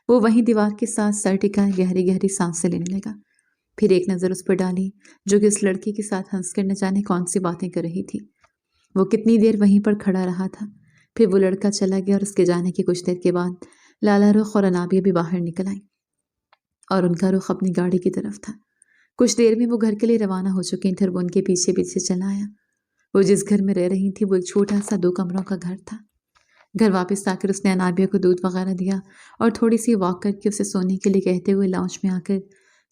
وہ وہیں دیوار کے ساتھ سر ٹکائے گہری گہری سانسیں لینے لگا، پھر ایک نظر اس پر ڈالی جو کہ اس لڑکی کے ساتھ ہنس کر نہ جانے کون سی باتیں کر رہی تھی۔ وہ کتنی دیر وہیں پر کھڑا رہا تھا، پھر وہ لڑکا چلا گیا اور اس کے جانے کے کچھ دیر کے بعد لالا رخ اور انابیہ بھی باہر نکل آئی اور ان کا رخ اپنی گاڑی کی طرف تھا۔ کچھ دیر میں وہ گھر کے لیے روانہ ہو چکی تھیں اور وہ ان کے پیچھے پیچھے چلا آیا۔ وہ جس گھر میں رہ رہی تھی وہ ایک چھوٹا سا 2 کمروں کا گھر تھا۔ گھر واپس آ کر اس نے انابیہ کو دودھ وغیرہ دیا اور تھوڑی سی واک کر کے اسے سونے کے لیے کہتے ہوئے لاؤنج میں آ کر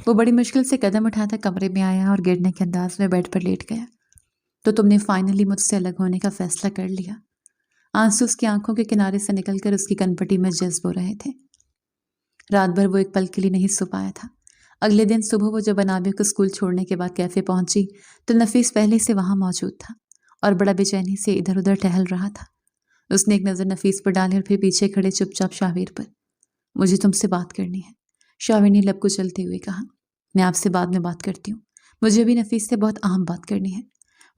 وہ بڑی مشکل سے قدم اٹھاتا کمرے میں آیا اور گرنے کے انداز میں بیڈ پر لیٹ گیا۔ تو تم نے فائنلی مجھ سے الگ ہونے کا فیصلہ کر لیا؟ آنسو اس کی آنکھوں کے کنارے سے نکل کر اس کی کنپٹی میں جذب ہو رہے تھے۔ رات بھر وہ ایک پل کے لیے نہیں سو پایا تھا۔ اگلے دن صبح وہ جب انابیہ کو اسکول چھوڑنے کے بعد کیفے پہنچی تو نفیس پہلے سے وہاں موجود تھا اور بڑا بے چینی سے ادھر ادھر ٹہل رہا تھا۔ اس نے ایک نظر نفیس پر ڈالی اور پھر پیچھے کھڑے چپ چاپ شاویر پر۔ مجھے تم سے بات کرنی ہے، شاویر نے لب کچلتے ہوئے کہا۔ میں آپ سے بعد میں بات کرتی ہوں، مجھے بھی نفیس سے بہت اہم بات کرنی ہے۔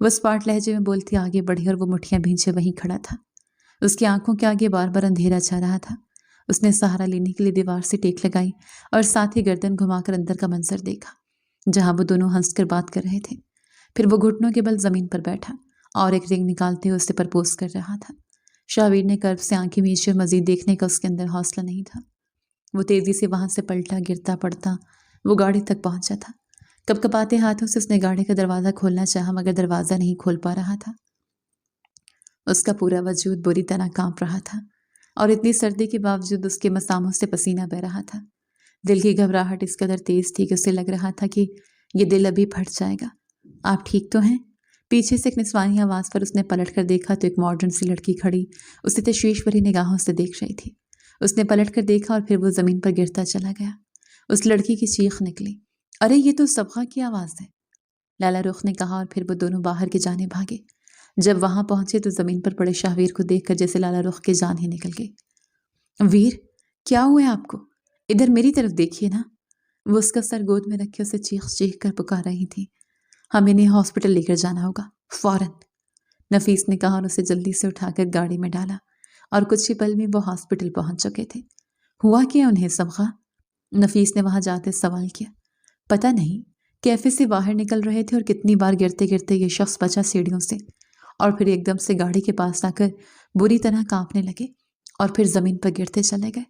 وہ اسپاٹ لہجے میں بولتی آگے بڑھی اور وہ مٹھیاں بھینچے وہیں کھڑا تھا۔ اس کی آنکھوں کے آگے بار بار اندھیرا چھا رہا تھا۔ اس نے سہارا لینے کے لیے دیوار سے ٹیک لگائی اور ساتھ ہی گردن گھما کر اندر کا منظر دیکھا جہاں وہ دونوں ہنس کر بات کر رہے تھے۔ پھر وہ گھٹنوں کے بل زمین پر بیٹھا اور ایک رنگ نکالتے ہوئے اسے پرپوز کر رہا تھا۔ شاویر نے کرب سے آنکھیں میچی اور مزید دیکھنے کا اس کے اندر حوصلہ نہیں تھا۔ وہ تیزی سے وہاں سے پلٹا، گرتا پڑتا وہ گاڑی تک پہنچا تھا۔ کپ کپاتے ہاتھوں سے اس نے گاڑی کا دروازہ کھولنا چاہا مگر دروازہ نہیں کھول پا رہا تھا۔ اس کا پورا وجود بری طرح کانپ رہا تھا اور اتنی سردی کے باوجود اس کے مساموں سے پسینہ بہہ رہا تھا۔ دل کی گھبراہٹ اس قدر تیز تھی کہ اسے لگ رہا تھا کہ یہ دل ابھی پھٹ جائے گا۔ آپ ٹھیک تو ہیں؟ پیچھے سے ایک نسوانی آواز پر اس نے پلٹ کر دیکھا تو ایک ماڈرن سی لڑکی کھڑی اسے تشویش بھری نگاہوں سے دیکھ رہی تھی۔ اس نے پلٹ کر دیکھا اور پھر وہ زمین پر گرتا چلا گیا۔ اس لڑکی کی چیخ نکلی، ارے یہ تو صبغہ کی آواز ہے! لالا رخ نے کہا اور پھر وہ دونوں باہر کی جانب بھاگے۔ جب وہاں پہنچے تو زمین پر پڑے شاہویر کو دیکھ کر جیسے لالا رخ کی جان ہی نکل گئی۔ ویر، کیا ہوا ہے آپ کو؟ ادھر میری طرف دیکھیے نا۔ وہ اس کا سر گود میں رکھے اسے چیخ چیخ کر پکار رہی تھی۔ ہمیں انہیں ہاسپٹل لے کر جانا ہوگا فوراً، نفیس نے کہا اور اسے جلدی سے اٹھا کر گاڑی میں ڈالا اور کچھ ہی پل میں وہ ہاسپٹل پہنچ چکے تھے۔ ہوا کیا انہیں صبغہ؟ نفیس نے وہاں جاتے سوال کیا۔ پتہ نہیں، کیفے سے باہر نکل رہے تھے اور کتنی بار گرتے گرتے یہ شخص بچا سیڑھیوں سے اور پھر ایک دم سے گاڑی کے پاس آ کر بری طرح کانپنے لگے اور پھر زمین پر گرتے چلے گئے۔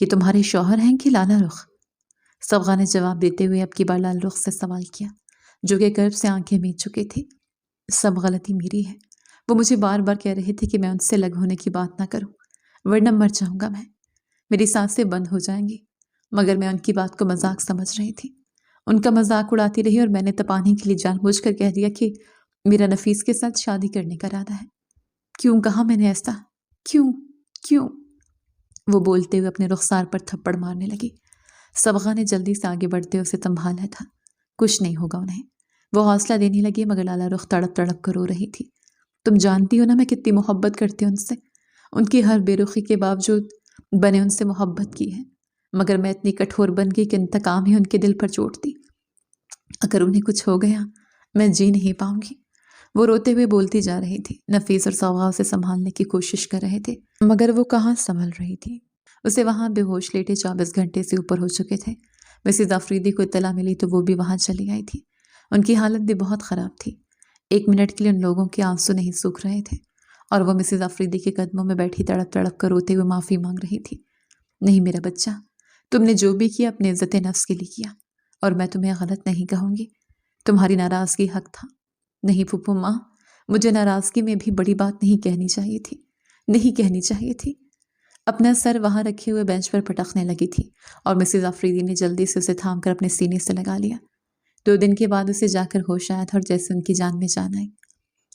یہ تمہارے شوہر ہیں کہ لالا رخ؟ صبغہ نے جواب دیتے ہوئے اب کی بار لال رخ سے سوال کیا جو کہ کرب سے آنکھیں میچ چکے تھے۔ سب غلطی میری ہے، وہ مجھے بار بار کہہ رہے تھے کہ میں ان سے الگ ہونے کی بات نہ کروں ورنہ مر جاؤں گا میں، میری سانسیں بند ہو جائیں گی، مگر میں ان کی بات کو مذاق سمجھ رہی تھی۔ ان کا مذاق اڑاتی رہی اور میں نے تپانے کے لیے جان بوجھ کر کہہ دیا کہ میرا نفیس کے ساتھ شادی کرنے کا ارادہ ہے۔ کیوں کہا میں نے ایسا؟ کیوں؟ وہ بولتے ہوئے اپنے رخسار پر تھپڑ مارنے لگی۔ صبغہ نے جلدی سے آگے بڑھتے اسے سنبھالا تھا۔ کچھ نہیں ہوگا انہیں۔ وہ حوصلہ دینے لگی مگر لالا رخ تڑپ تڑپ کر رو رہی تھی۔ تم جانتی ہو نا میں کتنی محبت کرتی ہوں ان سے، ان کی ہر بے رخی کے باوجود بنے ان سے محبت کی ہے، مگر میں اتنی کٹھور بن گئی کہ انتقام ہی ان کے دل پر چوٹ دی۔ اگر انہیں کچھ ہو گیا میں جی نہیں پاؤں گی۔ وہ روتے ہوئے بولتی جا رہی تھی۔ نفیس اور صبغہ اسے سنبھالنے کی کوشش کر رہے تھے مگر وہ کہاں سنبھل رہی تھی۔ اسے وہاں بے ہوش لیٹے 24 گھنٹے سے اوپر ہو چکے تھے۔ مسز آفریدی کو اطلاع ملی تو وہ بھی وہاں چلی آئی تھی۔ ان کی حالت بھی بہت خراب تھی۔ ایک منٹ کے لیے ان لوگوں کے آنسو نہیں سوکھ رہے تھے اور وہ مسز آفریدی کے قدموں میں بیٹھی تڑپ تڑپ کر روتے ہوئے معافی مانگ رہی تھی۔ نہیں میرا بچہ، تم نے جو بھی کیا اپنے عزت نفس کے لیے کیا اور میں تمہیں غلط نہیں کہوں گی۔ تمہاری ناراضگی حق تھا۔ نہیں پھوپھو ماں، مجھے ناراضگی میں بھی بڑی بات نہیں کہنی چاہیے تھی۔ اپنا سر وہاں رکھے ہوئے بینچ پر پٹکنے لگی تھی اور مسز آفریدی نے جلدی سے اسے تھام کر اپنے سینے سے لگا لیا۔ 2 دن کے بعد اسے جا کر ہوش آیا تھا اور جیسے ان کی جان میں جان آئی۔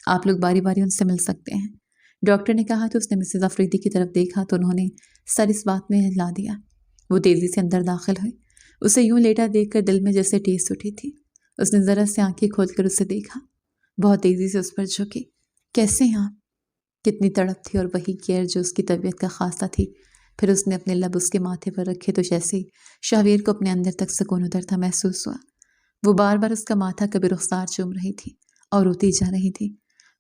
آپ لوگ باری باری ان سے مل سکتے ہیں، ڈاکٹر نے کہا تو اس نے مسز آفریدی کی طرف دیکھا تو انہوں نے سر اس بات میں ہلا دیا۔ وہ تیزی سے اندر داخل ہوئی۔ اسے یوں لیٹا دیکھ کر دل میں جیسے ٹیس اٹھی تھی۔ اس نے ذرا سے آنکھیں کھول کر اسے دیکھا، بہت تیزی سے اس پر جھکی۔ کیسے ہیں آپ؟ کتنی تڑپ تھی اور وہی کیئر جو اس کی طبیعت کا خاصہ تھی۔ پھر اس نے اپنے لب اس کے ماتھے پر رکھے تو جیسے شاویر کو اپنے اندر تک سکون اترتا محسوس ہوا۔ وہ بار بار اس کا ماتھا کبھی رخسار چوم رہی تھی اور روتی جا رہی تھی۔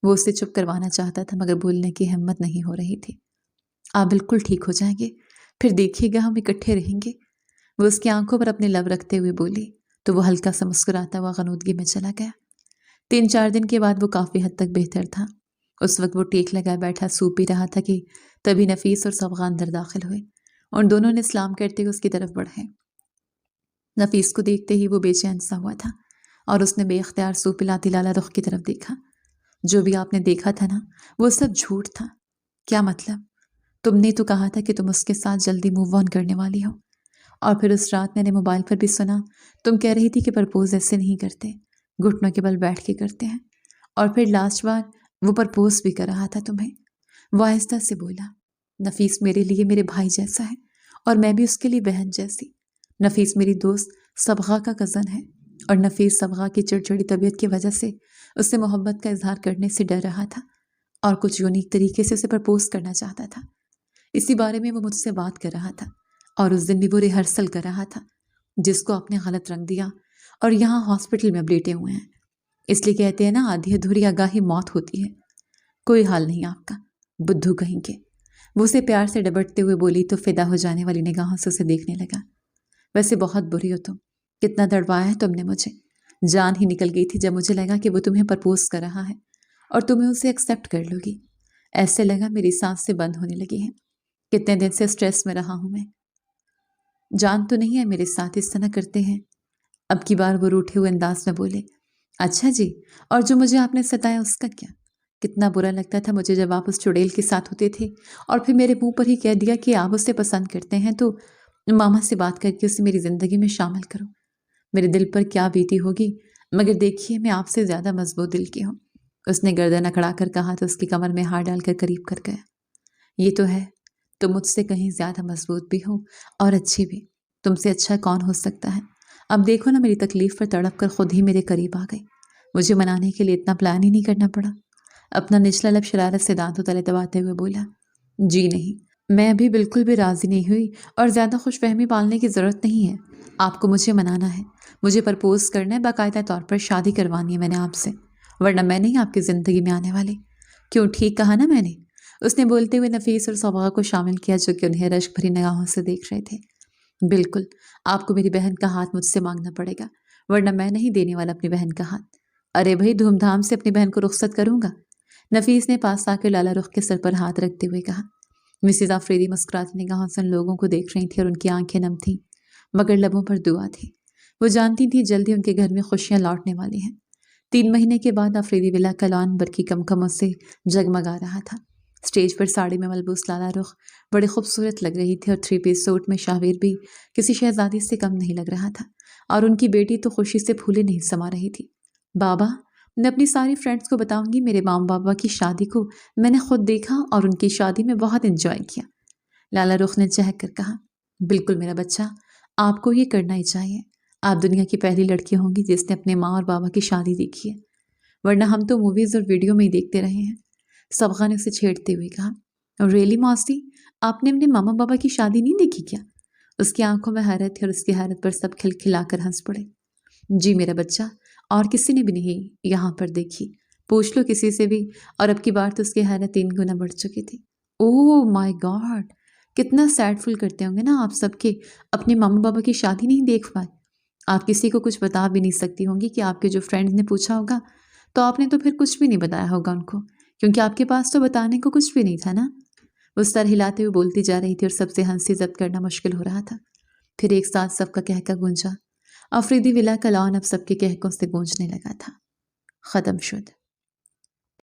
وہ اسے چپ کروانا چاہتا تھا مگر بولنے کی ہمت نہیں ہو رہی تھی۔ آپ بالکل ٹھیک ہو جائیں گے، پھر دیکھیے گا ہم اکٹھے رہیں گے۔ وہ اس کی آنکھوں پر اپنے لب رکھتے ہوئے بولی تو وہ ہلکا سا مسکراتا ہوا غنودگی میں چلا گیا۔ 3-4 دن کے بعد وہ کافی حد تک بہتر تھا۔ اس وقت وہ ٹیک لگائے بیٹھا سوپ پی رہا تھا کہ تبھی نفیس اور صبغہ اندر داخل ہوئے۔ ان دونوں نے سلام کرتے ہوئے اس کی طرف بڑھے۔ نفیس کو دیکھتے ہی وہ بے چین سا ہوا تھا اور اس نے بے اختیار سوپ پلاتی لالا رخ کی طرف دیکھا۔ جو بھی آپ نے دیکھا تھا نا وہ سب جھوٹ تھا۔ کیا مطلب؟ تم نے تو کہا تھا کہ تم اس کے ساتھ جلدی موو آن کرنے والی ہو اور پھر اس رات میں نے موبائل پر بھی سنا تم کہہ رہی تھی کہ پرپوز ایسے نہیں کرتے، گھٹنوں کے بل بیٹھ کے کرتے ہیں، اور پھر لاسٹ بار وہ پرپوز بھی کر رہا تھا تمہیں۔ وہ آہستہ سے بولا، نفیس میرے لیے میرے بھائی جیسا ہے اور میں بھی اس کے لیے بہن جیسی۔ نفیس میری دوست صبغہ کا کزن ہے اور نفیس صبغہ کی چڑچڑی طبیعت کی وجہ سے اس سے محبت کا اظہار کرنے سے ڈر رہا تھا اور کچھ یونیک طریقے سے اسے پرپوز کرنا چاہتا تھا۔ اسی بارے میں وہ مجھ سے بات کر رہا تھا اور اس دن بھی وہ ریہرسل کر رہا تھا جس کو آپ نے غلط رنگ دیا اور یہاں ہاسپٹل میں اب لیٹے ہوئے ہیں۔ اس لیے کہتے ہیں نا، آدھی ادھوری آگاہی موت ہوتی ہے۔ کوئی حال نہیں آپ کا، بدھو کہیں کے۔ وہ اسے پیار سے ڈبٹتے ہوئے بولی تو فدا ہو جانے والی نگاہوں سے اسے دیکھنے لگا۔ ویسے بہت بری ہو تم، کتنا دڑوایا ہے تم نے مجھے۔ جان ہی نکل گئی تھی جب مجھے لگا کہ وہ تمہیں پرپوز کر رہا ہے اور تمہیں اسے ایکسیپٹ کر لو گی۔ ایسے لگا میری سانس سے بند ہونے لگی ہے۔ کتنے دن سے سٹریس میں رہا ہوں میں۔ جان تو نہیں ہے میرے ساتھ اس طرح کرتے ہیں؟ اب کی بار وہ روٹھے ہوئے انداز میں بولے۔ اچھا جی، اور جو مجھے آپ نے ستایا اس کا کیا؟ کتنا برا لگتا تھا مجھے جب آپ اس چڑیل کے ساتھ ہوتے تھے اور پھر میرے منہ پر ہی کہہ دیا کہ آپ اسے پسند کرتے ہیں تو ماما سے بات کر کے اسے میری زندگی میں شامل کرو۔ میرے دل پر کیا بیتی ہوگی، مگر دیکھیے میں آپ سے زیادہ مضبوط دل کی ہوں۔ اس نے گردن اکڑا کر کہا تو اس کی کمر میں ہاتھ ڈال کر قریب کر گیا۔ یہ تو ہے، تم مجھ سے کہیں زیادہ مضبوط بھی ہو اور اچھی بھی۔ تم سے اچھا کون ہو سکتا ہے؟ اب دیکھو نا، میری تکلیف پر تڑپ کر خود ہی میرے قریب آ گئی۔ مجھے منانے کے لیے اتنا پلان ہی نہیں کرنا پڑا۔ اپنا نچلا لب شرارت سے دانتوں تلے دباتے ہوئے بولا، جی نہیں، میں ابھی بالکل بھی راضی نہیں ہوئی اور زیادہ خوش فہمی پالنے کی ضرورت نہیں ہے۔ آپ کو مجھے منانا ہے، مجھے پرپوز کرنا ہے، باقاعدہ طور پر شادی کروانی ہے میں نے آپ سے، ورنہ میں نہیں آپ کی زندگی میں آنے والی۔ کیوں، ٹھیک کہا نا میں نے؟ اس نے بولتے ہوئے نفیس اور صبغہ کو شامل کیا جو کہ انہیں رشک بھری نگاہوں سے دیکھ رہے تھے۔ بالکل، آپ کو میری بہن کا ہاتھ مجھ سے مانگنا پڑے گا، ورنہ میں نہیں دینے والا اپنی بہن کا ہاتھ۔ ارے بھائی، دھوم دھام سے اپنی بہن کو رخصت کروں گا۔ نفیس نے پاس آ کر لالا رخ کے سر پر ہاتھ رکھتے ہوئے کہا۔ مسز آفریدی مسکراتی نگاہوں سے ان لوگوں کو دیکھ رہی تھی اور ان کی آنکھیں نم تھیں مگر لبوں پر دعا تھی۔ وہ جانتی تھی جلدی ان کے گھر میں خوشیاں لوٹنے والی ہیں۔ 3 مہینے کے بعد آفریدی ولا کا لان برقی کمکموں سے جگمگا رہا تھا۔ اسٹیج پر ساڑی میں ملبوس لالا رخ بڑے خوبصورت لگ رہی تھی اور 3 پیس سوٹ میں شاہویر بھی کسی شہزادی سے کم نہیں لگ رہا تھا، اور ان کی بیٹی تو خوشی سے پھولے نہیں سما رہی تھی۔ بابا، میں اپنی ساری فرینڈز کو بتاؤں گی میرے ماں بابا کی شادی کو میں نے خود دیکھا اور ان کی شادی میں بہت انجوائے کیا۔ لالا رخ نے چہک کر کہا، بالکل میرا بچہ، آپ کو یہ کرنا ہی چاہیے۔ آپ دنیا کی پہلی لڑکی ہوں گی جس نے اپنے ماں اور بابا کی شادی دیکھی ہے، ورنہ ہم تو موویز اور ویڈیو میں ہی دیکھتے رہے ہیں۔ صبغہ نے اسے چھیڑتے ہوئے کہا، ریلی موسی، آپ نے اپنے ماما بابا کی شادی نہیں دیکھی کیا؟ اس کی آنکھوں میں حیرت تھی اور اس کی حیرت پر سب کھلکھلا کر ہنس پڑے۔ جی میرا بچہ، اور کسی نے بھی نہیں یہاں پر دیکھی، پوچھ لو کسی سے بھی، اور اب کی بار تو اس کی حیرت 3 گنا بڑھ چکی تھی۔ اوہ مائی گاڈ، کتنا سیڈ فیل کرتے ہوں گے نا آپ سب کے اپنے ماما بابا کی شادی نہیں دیکھ پائے۔ آپ کسی کو کچھ بتا بھی نہیں سکتی ہوں گی کہ آپ کے جو فرینڈ نے پوچھا ہوگا تو آپ نے تو پھر کچھ بھی نہیں بتایا ہوگا ان کو، کیونکہ آپ کے پاس تو بتانے کو کچھ بھی نہیں تھا نا۔ وہ سر ہلاتے ہوئے بولتی جا رہی تھی اور سب سے ہنسی ضبط کرنا مشکل ہو رہا تھا۔ پھر ایک ساتھ سب کا کہکا گونجا۔ آفریدی ولا کا لان اب سب کے کہکوں سے گونجنے لگا تھا۔ ختم شد۔